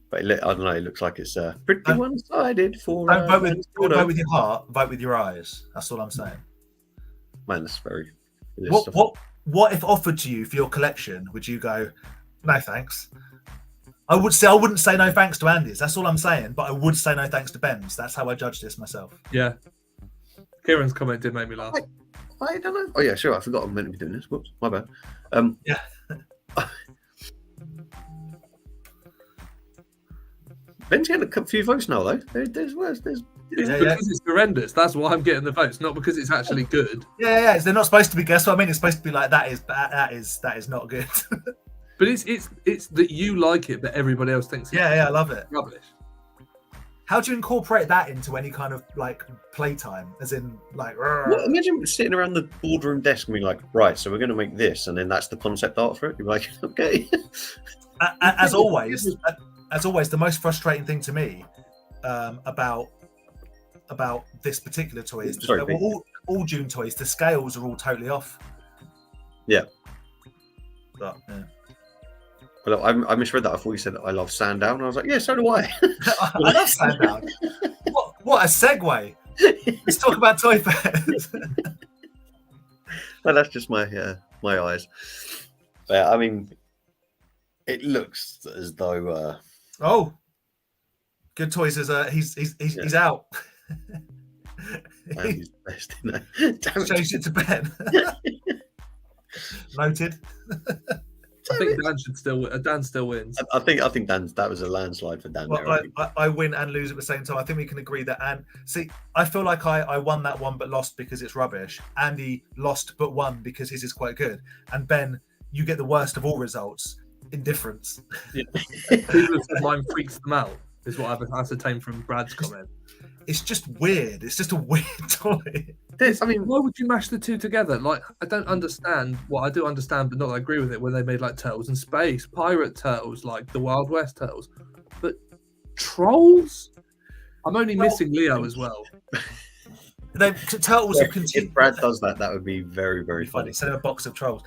S2: But I don't know. It looks like it's pretty one-sided for.
S1: Don't vote with your heart. Vote with your eyes. That's all I'm saying.
S2: Man, that's very.
S1: What if offered to you for your collection? Would you go, no thanks? I wouldn't say no thanks to Andy's. That's all I'm saying. But I would say no thanks to Ben's. That's how I judge this myself.
S3: Yeah. Kieran's comment did make me laugh.
S2: I don't know. Oh yeah, sure. I forgot I'm meant to be doing this. Whoops, my bad.
S1: Yeah.
S2: Ben's getting a few votes now, though. There's worse.
S3: Because it's horrendous. That's why I'm getting the votes, not because it's actually good.
S1: Yeah. They're not supposed to be. Guess what I mean? It's supposed to be like that is not good.
S3: But it's that you like it, but everybody else thinks.
S1: I love it.
S3: Rubbish.
S1: How do you incorporate that into any kind of like playtime? As in, like,
S2: imagine sitting around the boardroom desk and being like, right, so we're going to make this, and then that's the concept art for it. You're like, okay.
S1: As always, the most frustrating thing to me about this particular toy is all Dune toys. The scales are all totally off.
S2: Yeah.
S1: But, yeah.
S2: Well, I misread that. I thought you said that I love Sandown. I was like, yeah, so do I.
S1: I love Sandown. What a segue. Let's talk about toy fairs.
S2: Well, that's just my eyes. But, I mean, it looks as though.
S1: Good Toys is he's out.
S2: He's best,
S1: Changed it to Ben. Noted.
S3: I think Dan should still win. Dan still wins.
S2: I think that was a landslide for Dan.
S1: Well, I win and lose at the same time. I think we can agree that. I feel like I won that one but lost because it's rubbish. Andy lost but won because his is quite good. And Ben, you get the worst of all results. Indifference.
S3: Yeah. People have said mine freaks them out, is what I've ascertained from Brad's comment.
S1: It's just weird. It's just a weird toy.
S3: Why would you mash the two together? Like, I don't understand. Well, I do understand, but not that I agree with it, when they made like Turtles in Space, Pirate Turtles, like the Wild West Turtles. But Trolls? I'm only missing Leo as well.
S1: Turtles have continued.
S2: If Brad does that would be very, very funny.
S1: Instead of a box of Trolls.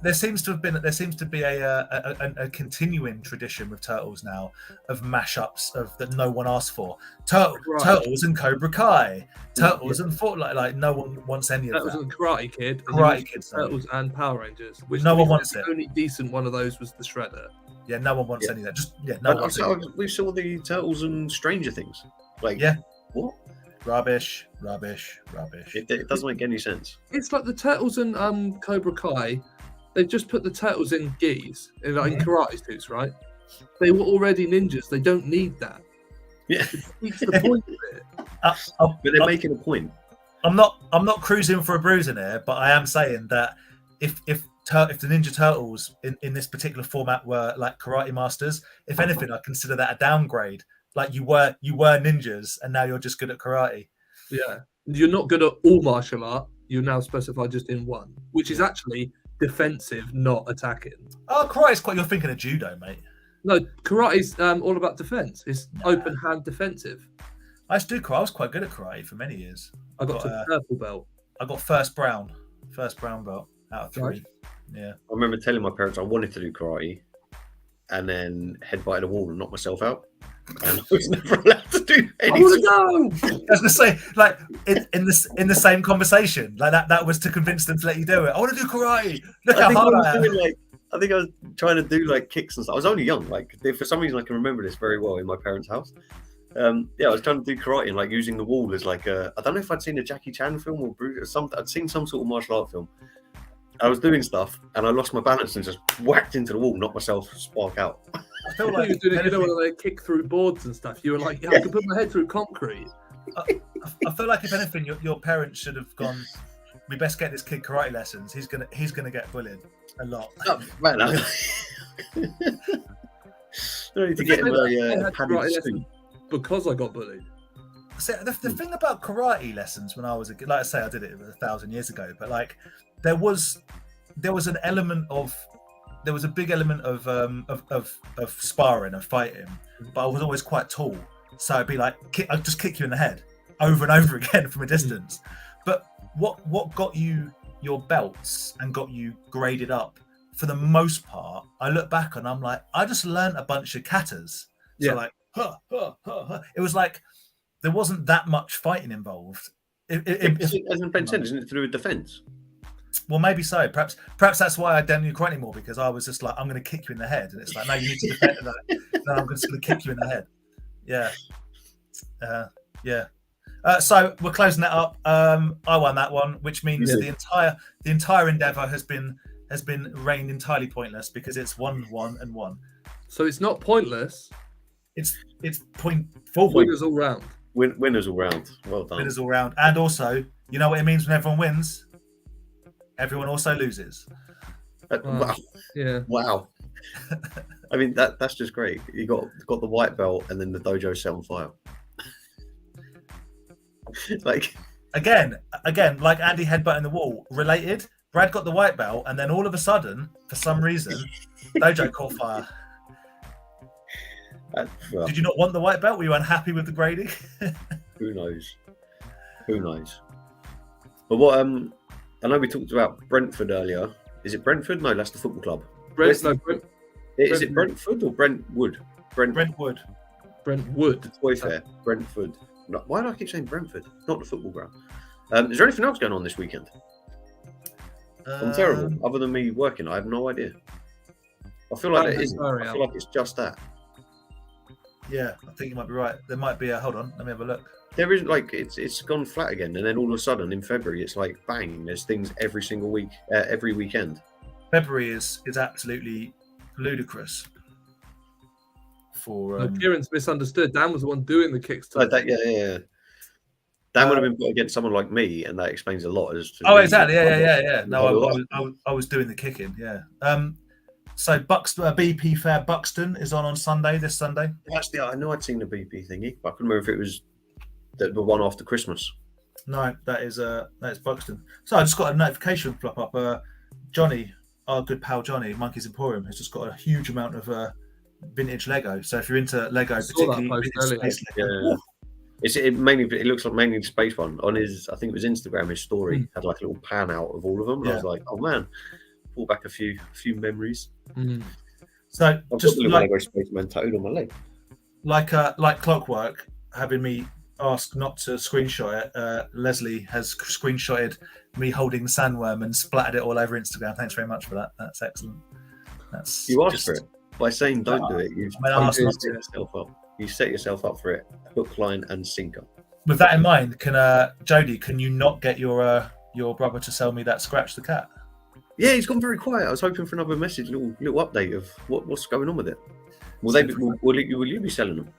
S1: There seems to be a continuing tradition with Turtles now of mashups that no one asked for. Turtles and Cobra Kai, Turtles and Fortnite. Like no one wants any of that.
S3: Turtles and Karate Kid, Turtles and Power Rangers. Which
S1: no one wants it.
S3: The only decent one of those was the Shredder.
S1: Yeah, no one wants any of that.
S2: We saw the Turtles and Stranger Things. Like, what?
S1: Rubbish.
S2: It doesn't make any sense.
S3: It's like the Turtles and Cobra Kai. They've just put the Turtles in gis, in karate suits, right? They were already ninjas. They don't need that.
S2: Yeah,
S3: it's the point of it.
S2: But they're making a point.
S1: I'm not cruising for a bruise in here, but I am saying that if the Ninja Turtles in this particular format were like karate masters, if anything, I consider that a downgrade. Like you were ninjas, and now you're just good at karate.
S3: Yeah, you're not good at all martial art. You're now specified just in one, which is actually defensive, not attacking.
S1: Oh, karate's quite. You're thinking of judo, mate.
S3: No, karate's all about defense. It's open hand defensive.
S1: I used to do karate. I was quite good at karate for many years.
S3: I got to purple belt.
S1: I got first brown belt out of 3.
S3: Right.
S1: Yeah.
S2: I remember telling my parents I wanted to do karate, and then headbutted a wall and knocked myself out. And I was never allowed to do anything.
S3: I want to go.
S1: I was gonna say, like in the same conversation, like that was to convince them to let you do it. I want to do karate. Look how hard I am.
S2: I think I was trying to do like kicks and stuff. I was only young. Like for some reason, I can remember this very well in my parents' house. I was trying to do karate and like using the wall as like I don't know if I'd seen a Jackie Chan film or Bruce or something. I'd seen some sort of martial art film. I was doing stuff and I lost my balance and just whacked into the wall, knocked myself spark out.
S1: I feel like
S3: you were doing when they kick through boards and stuff. You were like, I could put my head through concrete.
S1: I feel like if anything, your parents should have gone. We best get this kid karate lessons. He's gonna get bullied a lot.
S2: Oh, man, I need to get him a padded suit.
S3: Because I got bullied.
S1: So the thing about karate lessons when I was a kid, like I say, I did it 1,000 years ago, but like there was an element of. There was a big element of sparring and fighting, but I was always quite tall, so I'd be like, I'd just kick you in the head over and over again from a distance. But what got you your belts and got you graded up? For the most part, I look back and I'm like, I just learned a bunch of katas. So like, it was like there wasn't that much fighting involved.
S2: As Ben said, isn't it through a defence?
S1: Well, maybe so. Perhaps that's why I don't do karate anymore, because I was just like, I'm going to kick you in the head, and it's like, no, you need to defend that. No, I'm just going to kick you in the head. Yeah. So we're closing that up. I won that one, which means the entire endeavour has been reigned entirely pointless because it's 1-1-1.
S3: So it's not pointless.
S1: It's point full
S3: winners all round.
S2: Winners all round. Well done.
S1: Winners all round, and also, you know what it means when everyone wins. Everyone also loses.
S2: Wow.
S3: Yeah.
S2: Wow. I mean, that's just great. You got the white belt, and then the dojo set on fire. Like
S1: again, like Andy headbutting the wall. Related. Brad got the white belt, and then all of a sudden, for some reason, dojo caught fire. Did you not want the white belt? Were you unhappy with the grading?
S2: Who knows? But what I know we talked about Brentford earlier. Is it Brentford? No, that's the football club. Is it Brentford or Brentwood?
S1: Brentwood.
S2: The toy fair. Brentford. Why do I keep saying Brentford? Not the football ground. Is there anything else going on this weekend? I'm terrible. Other than me working, I have no idea. I feel like it's just that.
S1: Yeah, I think you might be right. There might be a. Hold on, let me have a look.
S2: There is like it's gone flat again, and then all of a sudden in February it's like bang. There's things every single week, every weekend.
S1: February is absolutely ludicrous. For
S3: Kieran's misunderstood. Dan was the one doing the Kickstarter.
S2: Yeah. Dan would have been put against someone like me, and that explains a lot.
S1: Exactly. Yeah. No, I was doing the kicking. Yeah. So BP Fair Buxton is on Sunday. This Sunday.
S2: I know I'd seen the BP thingy, but I couldn't remember if it was the one after Christmas.
S1: No, that's Buxton. So I just got a notification flop up. Johnny, our good pal Johnny, Monkey's Emporium, has just got a huge amount of vintage Lego. So if you're into Lego, particularly vintage space Lego,
S2: it looks like mainly the space one. On his, I think it was Instagram, his story had like a little pan out of all of them. And I was like, oh man, pull back a few memories.
S1: So
S2: I've
S1: just
S2: got the Lego Spaceman tattooed on my leg.
S1: Like clockwork, having me asked not to screenshot it, Leslie has screenshotted me holding the sandworm and splattered it all over Instagram. Thanks very much for that. That's excellent.
S2: You asked for it by saying don't do it. You set yourself up for it, hook, line, and sinker.
S1: With that in mind, Jody, can you not get your brother to sell me that Scratch the Cat?
S2: Yeah, he's gone very quiet. I was hoping for another message, little update of what's going on with it. Will you be selling them?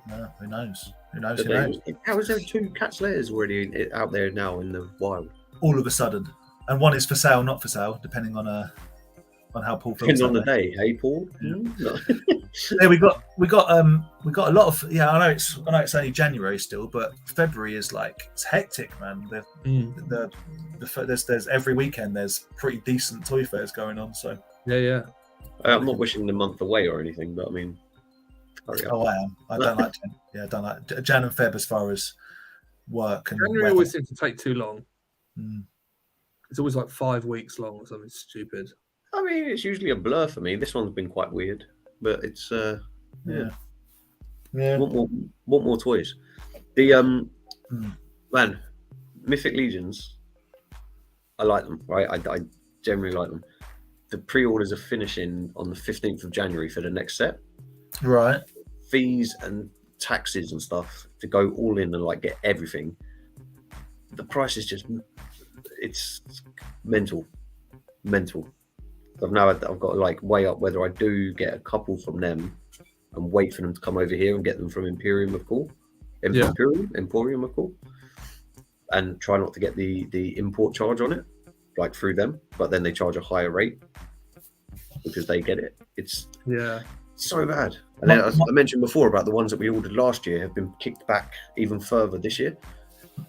S1: No, who knows?
S2: How is there 2 Cats letters already out there now in the wild?
S1: All of a sudden, and one is for sale, not for sale, depending on how Paul feels.
S2: Depends on the day, hey Paul. No.
S1: Yeah, we got a lot of. Yeah, I know it's only January still, but February is like it's hectic, man. There's every weekend there's pretty decent toy fairs going on. So
S3: yeah.
S2: I'm not wishing the month away or anything, but I mean, Hurry up.
S1: Oh, I am. I don't like Jan. Yeah, I don't like Jan and Feb as far as work and
S3: January
S1: weather.
S3: always seems to take too long.
S1: Mm.
S3: It's always like 5 weeks long or something stupid.
S2: I mean, it's usually a blur for me. This one's been quite weird, but it's
S1: Yeah.
S2: Want more toys. The man, Mythic Legions. I like them, right? I generally like them. The pre-orders are finishing on the 15th of January for the next set.
S1: Right.
S2: Fees and taxes and stuff to go all in and like get everything. The price is just, it's mental. I've got to like weigh up whether I do get a couple from them and wait for them to come over here and get them from Emporium McCall, and try not to get the import charge on it, like through them, but then they charge a higher rate because they get it. It's so bad. And then, as I mentioned before about the ones that we ordered last year have been kicked back even further this year.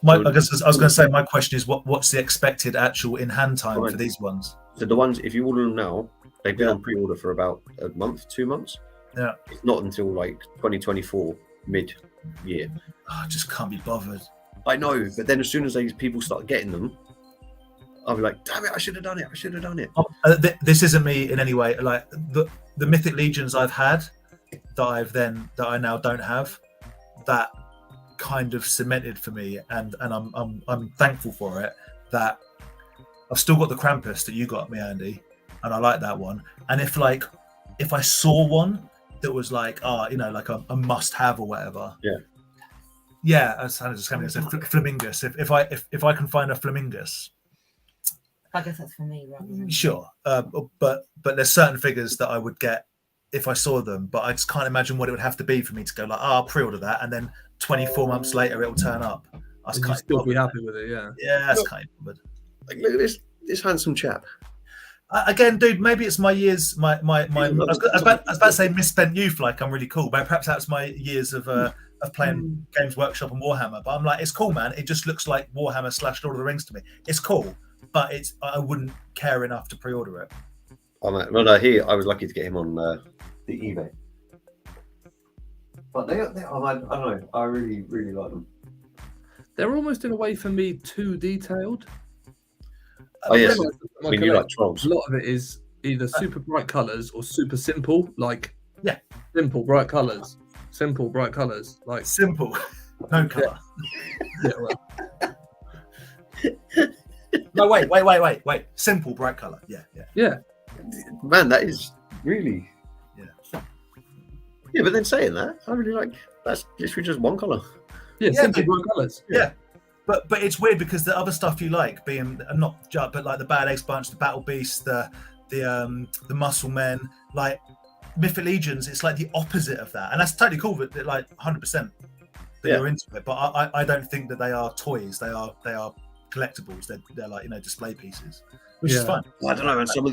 S1: I was going to say, my question is, what's the expected actual in-hand time for these ones?
S2: So the ones, if you order them now, they've been on pre-order for about a month, 2 months.
S1: Yeah.
S2: It's not until like 2024 mid-year.
S1: I just can't be bothered.
S2: I know, but then as soon as people start getting them, I'll be like, damn it, I should have done it.
S1: This isn't me in any way. Like the Mythic Legions I've had that I now don't have, that kind of cemented for me, and I'm thankful for it, that I've still got the Krampus that you got me, Andy, and I like that one. And if I saw one that was like like a must have or whatever, I was kind of just coming to say Flamingus. If I can find a Flamingus,
S4: I guess that's for me, right?
S1: Sure, but there's certain figures that I would get if I saw them, but I just can't imagine what it would have to be for me to go like, I'll pre-order that, and then 24 months later it'll turn up. I was
S3: You'd still be happy with it,
S1: yeah. That's kind of good.
S2: Like, look at this handsome chap.
S1: Again, dude, maybe it's my years, my. I was about to say misspent youth. Like I'm really cool, but perhaps that's my years of playing Games Workshop and Warhammer. But I'm like, it's cool, man. It just looks like Warhammer / Lord of the Rings to me. It's cool, but I wouldn't care enough to pre-order it.
S2: Oh man, no, here I was lucky to get him on the eBay. But they I don't know. I really like them.
S3: They're almost in a way for me too detailed.
S2: Oh yes, I mean, you like trolls.
S3: A lot of it is either super bright colours or super simple, like simple bright colours, like
S1: simple, no colour. No, wait. Simple bright colour. Yeah.
S2: Man, that is really. Yeah, but then saying that, I really like that's literally just one colour.
S3: Yeah, simple bright colours.
S1: Yeah. But it's weird because the other stuff you like, being not just but like the Bad Eggs Bunch, the Battle Beast, the Muscle Men, like Mythic Legions, it's like the opposite of that, and that's totally cool. But like 100% that you're into it. But I don't think that they are toys. They are collectibles. They're like display pieces, which is fun.
S2: Well, I don't know, and some of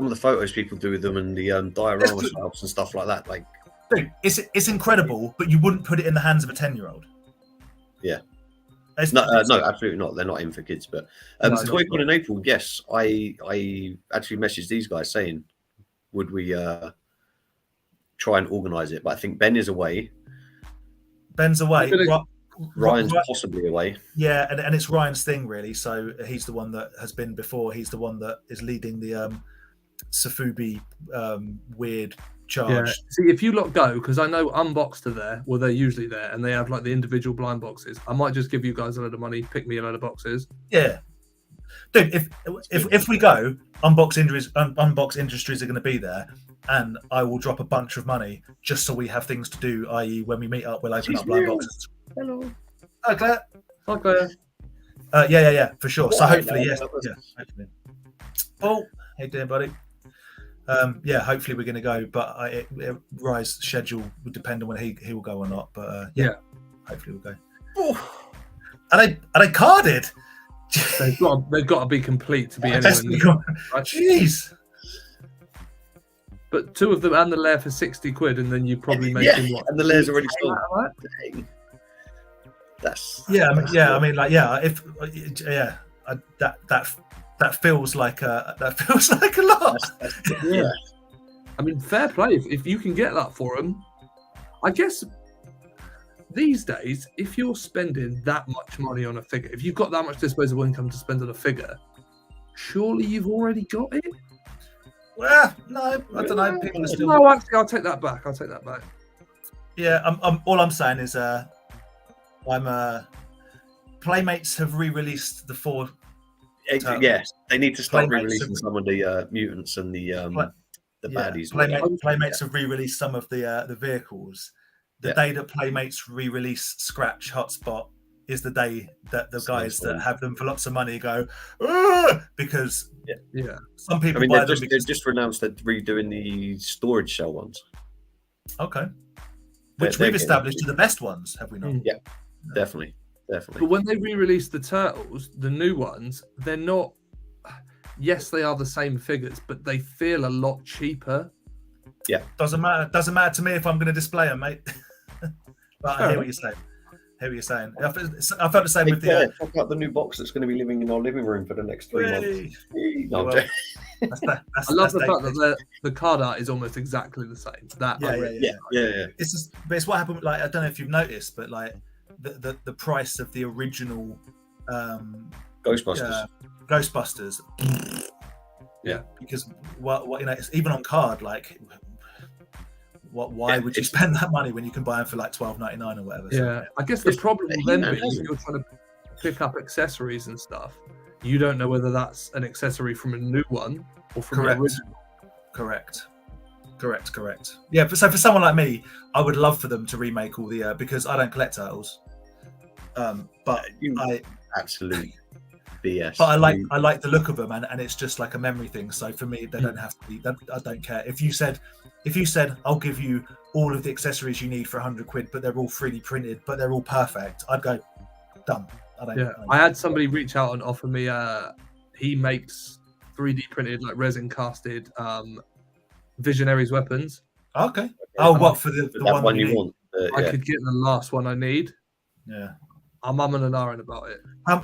S2: the photos people do with them and the diorama styles and stuff like that, like.
S1: Dude, it's incredible, but you wouldn't put it in the hands of a 10-year-old.
S2: Yeah. No, absolutely not. They're not in for kids. But ToyCon in April, yes, I actually messaged these guys saying, would we try and organise it? But I think Ben is away.
S1: Ben's away.
S2: Ryan's possibly away.
S1: Yeah, and it's Ryan's thing, really. So he's the one that has been before. He's the one that is leading the Safubi weird charge.
S3: Yeah. See, if you lot go, because I know Unboxed are there, well, they're usually there, and they have like the individual blind boxes. I might just give you guys a load of money, pick me a load of boxes.
S1: Yeah, dude. If we go, Unbox Industries are going to be there, and I will drop a bunch of money just so we have things to do. I.e., when we meet up, we'll open up blind boxes.
S3: Hello.
S1: Hi, Claire.
S3: Hi, Claire.
S1: Yeah, for sure. So hopefully, yes. Yeah, hopefully. Oh, hey, doing, buddy? Hopefully we're going to go, but Rye's schedule would depend on when he will go or not. But hopefully we'll go. Oh. Are they carded?
S3: They've got to be complete to be anywhere. Right?
S1: Jeez.
S3: But 2 of them and the lair for 60 quid, and then you probably make them what?
S2: And the lair's already sold.
S3: Right?
S2: That's
S1: that feels like a lot.
S3: Yeah. I mean, fair play if you can get that for them. I guess these days, if you're spending that much money on a figure, if you've got that much disposable income to spend on a figure, surely you've already got it.
S1: Well, no, I don't know. People are still.
S3: No, actually, I'll take that back.
S1: Yeah, all I'm saying is, Playmates have re-released the 4.
S2: Yes, they need to start
S1: Playmates
S2: re-releasing some of the mutants and the baddies.
S1: Playmates have re-released some of the vehicles. The day that Playmates re-release Scratch Hotspot is the day that the guys that have them for lots of money go, because some people buy them.
S2: They've just announced that redoing the storage shell ones.
S1: Okay, which we've established are the best ones, have we not?
S2: Yeah, definitely.
S3: But when they re-release the Turtles, the new ones, they're not. Yes, they are the same figures, but they feel a lot cheaper.
S1: Yeah, doesn't matter to me if I'm going to display them, mate. But I hear what you're saying. I felt the same with the.
S2: Check out the new box that's going to be living in our living room for the next 3 months. No,
S1: well,
S3: I love the fact that the card art is almost exactly the same.
S2: Yeah.
S1: It's what happened. Like, I don't know if you've noticed, but like the price of the original
S2: Ghostbusters.
S1: Yeah, because what it's even on card, like. Why would you spend that money when you can buy them for like $12.99 or whatever?
S3: Yeah, I guess the problem will then be if you're trying to pick up accessories and stuff, you don't know whether that's an accessory from a new one or from the original.
S1: Correct. Yeah, so for someone like me, I would love for them to remake all the because I don't collect Turtles. But I
S2: absolutely BS.
S1: But I like the look of them, and it's just like a memory thing. So for me, they don't have to be. I don't care if you said I'll give you all of the accessories you need for £100, but they're all 3D printed, but they're all perfect. I'd go done.
S3: I had somebody reach out and offer me. He makes 3D printed, like resin casted, Visionaries weapons.
S1: Okay. Oh, what for the one you want?
S3: I could get the last one I need.
S1: Yeah.
S3: I'm umming and ahhing about it.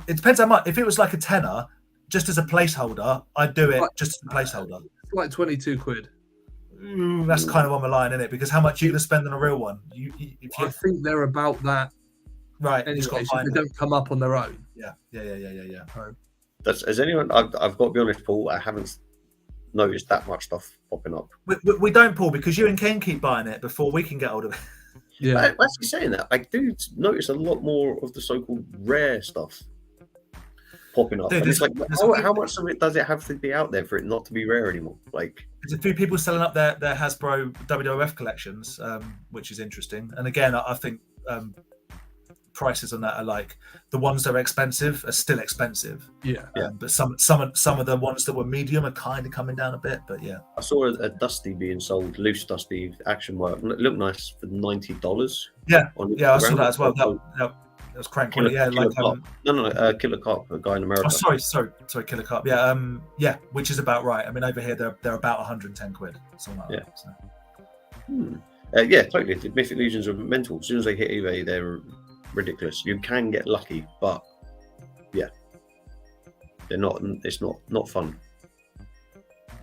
S1: It depends how much. If it was like a tenner, just as a placeholder, I'd do it just as a placeholder.
S3: It's like £22.
S1: That's kind of on the line, isn't it? Because how much are you going to spend on a real one?
S3: I think they're about that.
S1: Right.
S3: Anyway, so they don't come up on their own.
S1: Yeah.
S2: Has anyone? I've got to be honest, Paul. I haven't noticed that much stuff popping up.
S1: We don't, Paul, because you and Ken keep buying it before we can get hold of it.
S2: Yeah. Actually, saying that, I do notice a lot more of the so-called rare stuff popping up.
S1: Dude,
S2: and it's like, how much of it does it have to be out there for it not to be rare anymore? Like,
S1: there's a few people selling up their Hasbro WWF collections, which is interesting. And again, I think prices on that are like the ones that are expensive are still expensive.
S3: Yeah.
S1: But some of the ones that were medium are kind of coming down a bit. But yeah,
S2: I saw a Dusty being sold, loose Dusty action work. It looked nice for $90.
S1: Yeah, I saw that as well. That was crank quality. Yeah, like
S2: Killer Cop, a guy in America.
S1: Oh, sorry, Killer Cop. Yeah, which is about right. I mean, over here they're about £110, something like that. So.
S2: Yeah, totally. The Mythic Legions are mental. As soon as they hit eBay, they're ridiculous. You can get lucky, but yeah, they're not. It's not fun.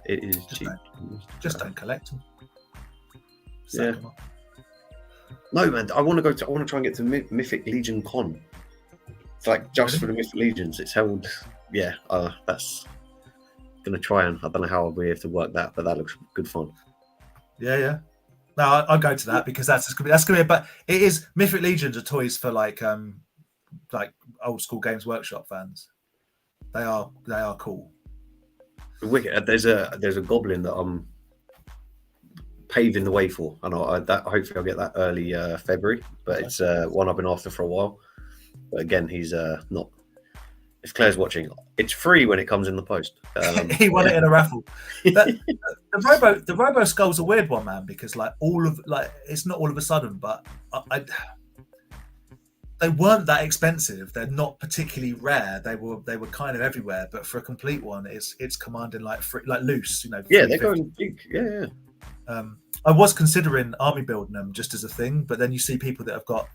S2: It is cheap.
S1: Don't collect them.
S2: Them up. No, man. I want to try and get to Mythic Legion Con. It's like just for the Mythic Legions. It's held. Yeah, that's gonna try, and I don't know how I'll be able to work that, but that looks good fun.
S1: Yeah. No, I'll go to that because that's gonna be. But it is Mythic Legions are toys for like old school Games Workshop fans. They are cool.
S2: Wicked. There's a goblin that I'm paving the way for, and hopefully I'll get that early February. But it's one I've been after for a while. But again, he's not. If Claire's watching, it's free when it comes in the post.
S1: He won it in a raffle. The Robo Skull's a weird one, man, because it's not all of a sudden, but they weren't that expensive. They're not particularly rare. They were kind of everywhere, but for a complete one, it's commanding like loose,
S2: Yeah, they're going big. Yeah.
S1: I was considering army building them just as a thing, but then you see people that have got.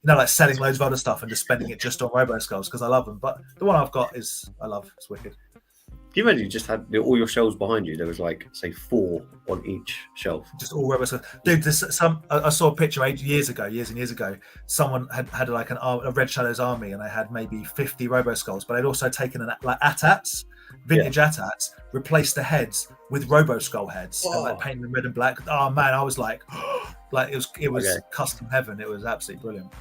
S1: Like selling loads of other stuff and just spending it just on Robo Skulls because I love them. But the one I've got I love. It's wicked.
S2: you imagine you just had all your shelves behind you? There was like, say, 4 on each shelf.
S1: Just all rubber skull. Dude, I saw a picture years and years ago. Someone had like a Red Shadows army, and they had maybe 50 Robo Skulls, but they'd also taken like AT-ATs, vintage AT-ATs, replaced the heads with Robo Skull heads, and like painted them red and black. Oh man, I was like, it was custom heaven. It was absolutely brilliant.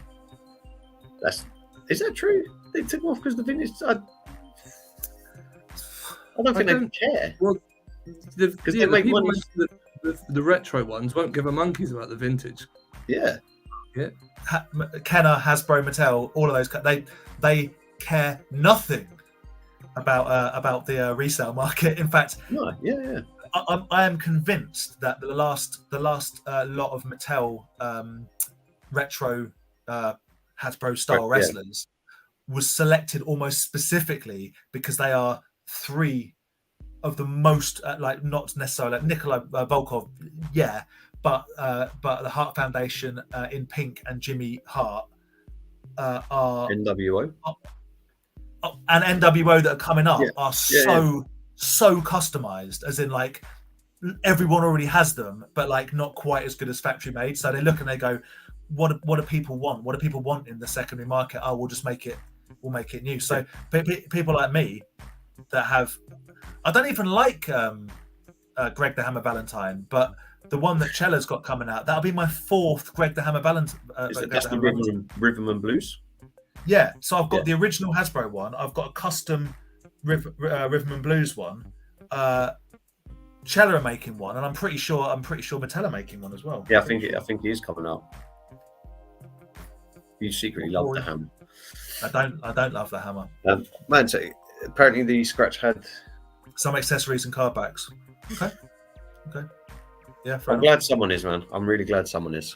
S2: Is that true? They took them off because the vintage. I don't think they care.
S3: Well,
S2: because they make money.
S3: The retro ones won't give a monkeys about the vintage.
S2: Yeah.
S1: Kenner, Hasbro, Mattel, all of those, they care nothing about the resale market. In fact, I am convinced that the last lot of Mattel retro Hasbro style wrestlers was selected almost specifically because they are 3 of the most like, not necessarily like Nikolai Volkov, but the Hart Foundation in pink and Jimmy Hart are
S2: NWO
S1: and NWO that are coming up are so customized, as in like everyone already has them, but like not quite as good as factory made. So they look and they go, what do people want? What do people want in the secondary market? Oh, we'll make it new. So people like me that have, I don't even like Greg the Hammer Valentine, but the one that Chella's got coming out, that'll be my 4th Greg the Hammer Valentine.
S2: That's the Rhythm and Blues?
S1: Yeah, so I've got the original Hasbro one. I've got a custom Rhythm and Blues one. Chella are making one, and I'm pretty sure Mattel are making one as well.
S2: Yeah, I think he is coming up. You secretly love the hammer.
S1: I don't love the hammer.
S2: Man, so apparently the scratch had
S1: some accessories and card backs. Okay. Yeah,
S2: I'm glad someone is, man. I'm really glad someone is.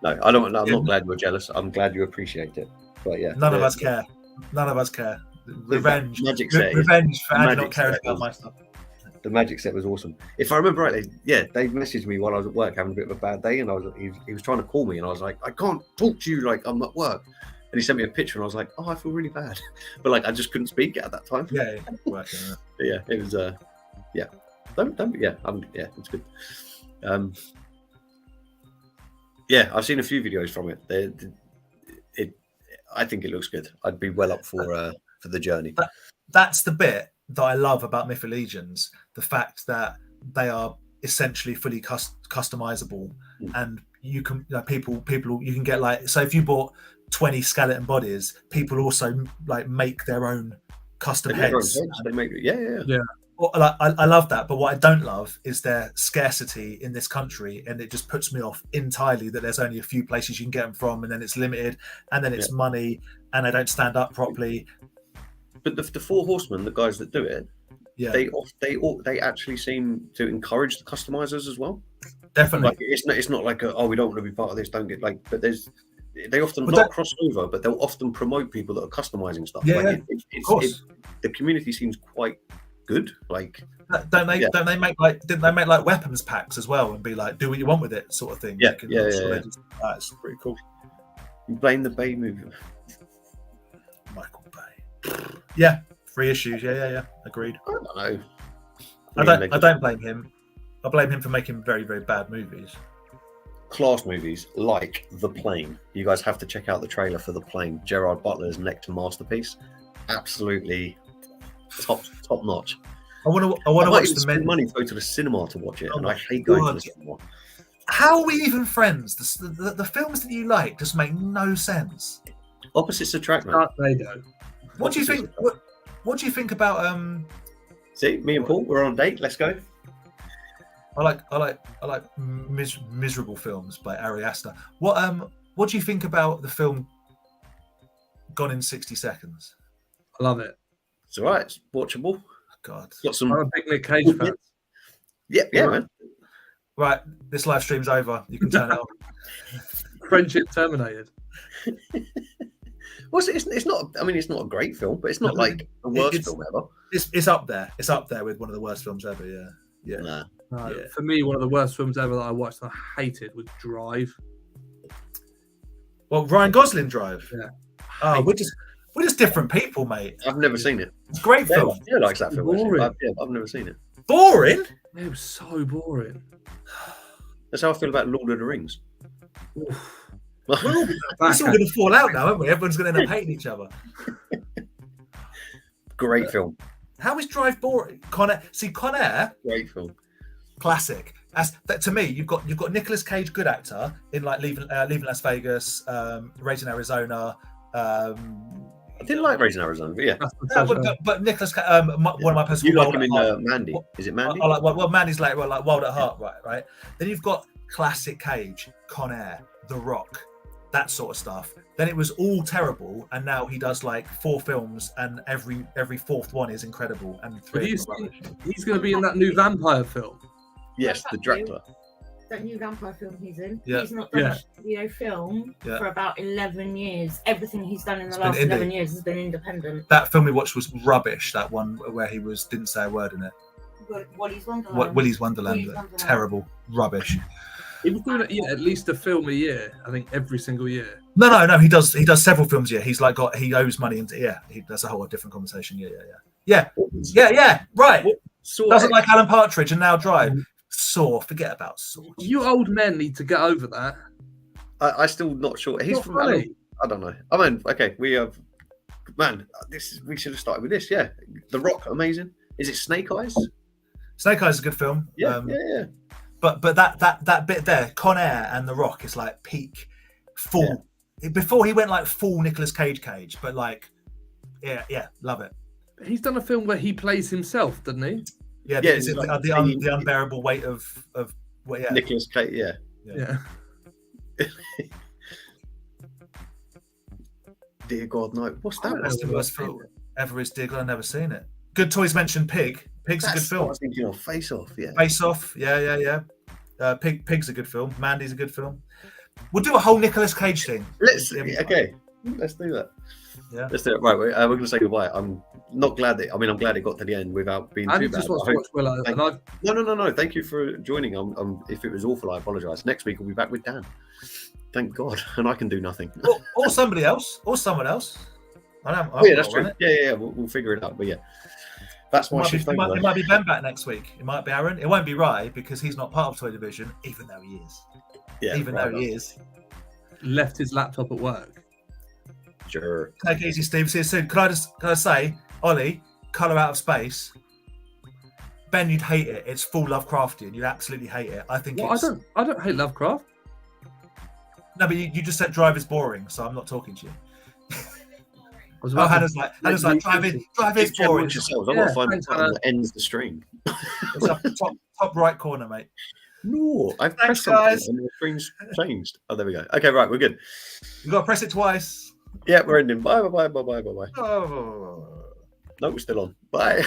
S2: No, I'm not glad you're jealous. I'm glad you appreciate it. But yeah,
S1: none of us care. Revenge.
S2: Magic set.
S1: Revenge for Andy not caring about my stuff.
S2: The magic set was awesome. If I remember rightly, they messaged me while I was at work having a bit of a bad day, and he was trying to call me, and I was like, I can't talk to you, like I'm at work. And he sent me a picture, and I was like, I feel really bad, but like I just couldn't speak at that time.
S1: Yeah, working.
S2: Yeah, it was. It's good. I've seen a few videos from it. I think it looks good. I'd be well up for the journey.
S1: That's the bit that I love about Myth Legions, the fact that they are essentially fully customizable, and you can people you can get, like, so if you bought 20 skeleton bodies, people also like make their own custom heads.
S2: They make
S1: Well, I love that, but what I don't love is their scarcity in this country, and it just puts me off entirely that there's only a few places you can get them from, and then it's limited, and then it's money, and they don't stand up properly.
S2: But the 4 horsemen, the guys that do it, they actually seem to encourage the customizers as well.
S1: Definitely,
S2: like, it's not like we don't want to be part of this. Don't get like, but they often not cross over, but they'll often promote people that are customizing stuff. The community seems quite good. Like,
S1: don't they make like, didn't they make like weapons packs as well, and be like, do what you want with it, sort of thing? That's pretty cool.
S2: You blame the Bay movie.
S1: Michael Bay. Yeah, 3 issues. Yeah. Agreed.
S2: I don't know.
S1: I don't blame him. I blame him for making very, very bad movies.
S2: Class movies like The Plane. You guys have to check out the trailer for The Plane. Gerard Butler's next to masterpiece. Absolutely top notch.
S1: I want to watch the
S2: money to go to the cinema to watch it, and I hate going to the cinema.
S1: How are we even friends? The films that you like just make no sense.
S2: Opposites attract, man.
S3: There you go.
S1: What do you think? What do you think about
S2: See, me and Paul, we're on a date. Let's go.
S1: I like miserable films by Ari Aster. What do you think about the film Gone in 60 Seconds?
S3: I love it.
S2: It's all right. It's watchable.
S1: God,
S2: it's got some.
S3: I'm a big Nick Cage fan.
S2: Yeah, man.
S1: Right, this live stream's over. You can turn it off.
S3: Friendship terminated.
S2: Well, it's not. I mean, it's not a great film, but it's not like the worst film ever.
S1: It's up there. It's up there with one of the worst films ever. Yeah.
S3: No, for me, one of the worst films ever that I watched and I hated was Drive.
S1: Well, Ryan Gosling Drive.
S3: Yeah.
S1: Oh, we're just different people, mate.
S2: I've never seen it.
S1: It's a great film.
S2: Yeah, likes that film.
S3: Boring.
S2: I've never seen it.
S1: Boring.
S3: It was so boring.
S2: That's how I feel about Lord of the Rings.
S1: It's all going to fall out now, aren't we? Everyone's going to end up hating each other.
S2: Great film.
S1: How is Drive boring? Con Air,
S2: Great film.
S1: classic. That to me, you've got Nicolas Cage, good actor in like Leaving Las Vegas, Raising Arizona.
S2: I didn't like Raising Arizona, but yeah.
S1: But Nicolas, one of my personal.
S2: You like him in Mandy? Is it Mandy?
S1: I like well, Mandy's like Wild at Heart, right? Then you've got classic Cage, Con Air, The Rock, that sort of stuff. Then it was all terrible, and now he does like 4 films, and every fourth one is incredible. And 3
S3: Have you seen, he's going to be in that new vampire film.
S2: Yes, the Dracula.
S4: That new vampire film he's in.
S1: Yeah.
S4: He's not done a film for about 11 years. Everything he's done in the last 11 years has been independent.
S1: That film we watched was rubbish. That one where he didn't say a word in it.
S4: Willy's Wonderland.
S1: Willy's Wonderland. Terrible, rubbish.
S3: He was doing at least a film a year. I think every single year.
S1: No. He does several films a year. He's like he owes money into that's a whole different conversation. Yeah. Right. Doesn't like Alan Partridge and now Drive. Saw. Forget about Saw.
S3: You old men need to get over that.
S2: I still not sure. He's from I don't know. I mean, okay, we have. Man, we should have started with this. Yeah, The Rock, amazing. Is it Snake Eyes?
S1: Snake Eyes is a good film.
S2: Yeah.
S1: But that bit there, Con Air and The Rock is like peak full. Yeah. Before he went like full Nicolas Cage, but like, yeah, love it.
S3: He's done a film where he plays himself, doesn't he?
S1: Yeah, is it like the unbearable weight of
S2: Nicolas Cage? Yeah. Dear God, no. What's that?
S1: That's the worst film ever. Is Dear God, I've never seen it. Good Toys mentioned Pig. Pig's a good film.
S2: I was thinking of Face Off. Yeah.
S1: Face Off. Yeah. Pig's a good film. Mandy's a good film. We'll do a whole Nicolas Cage thing.
S2: Let's do that.
S1: Yeah.
S2: Let's do it. Right, we're going to say goodbye. I'm not glad I'm glad it got to the end without being too bad.
S3: Just wants to watch Willow.
S2: No. Thank you for joining. If it was awful, I apologise. Next week we'll be back with Dan. Thank God, and I can do nothing.
S1: Or somebody else, or someone else.
S2: That's true. Yeah. We'll figure it out. But yeah, that's my shift.
S1: It might be Ben back next week. It might be Aaron. It won't be Rye because he's not part of Toy Division, even though he is.
S2: Yeah,
S1: though he is.
S3: Left his laptop at work.
S2: Sure.
S1: Take it easy, Steve. See you soon. Can I say, Ollie, Colour Out of Space. Ben, you'd hate it. It's full Lovecraftian. You'd absolutely hate it. I think
S3: I don't hate Lovecraft.
S1: No, but you just said Drive is boring, so I'm not talking to you.
S3: Hannah's
S1: like Drive is boring.
S2: Yourselves. I want to find the button that ends the stream.
S1: It's up top right corner, mate.
S2: No, I've
S1: Thanks,
S2: pressed
S1: guys.
S2: and the screen's changed. Oh, there we go. Okay, right, we're good.
S1: You've got to press it twice.
S2: Yeah, we're ending. Bye.
S1: Oh.
S2: No, we're still on. Bye.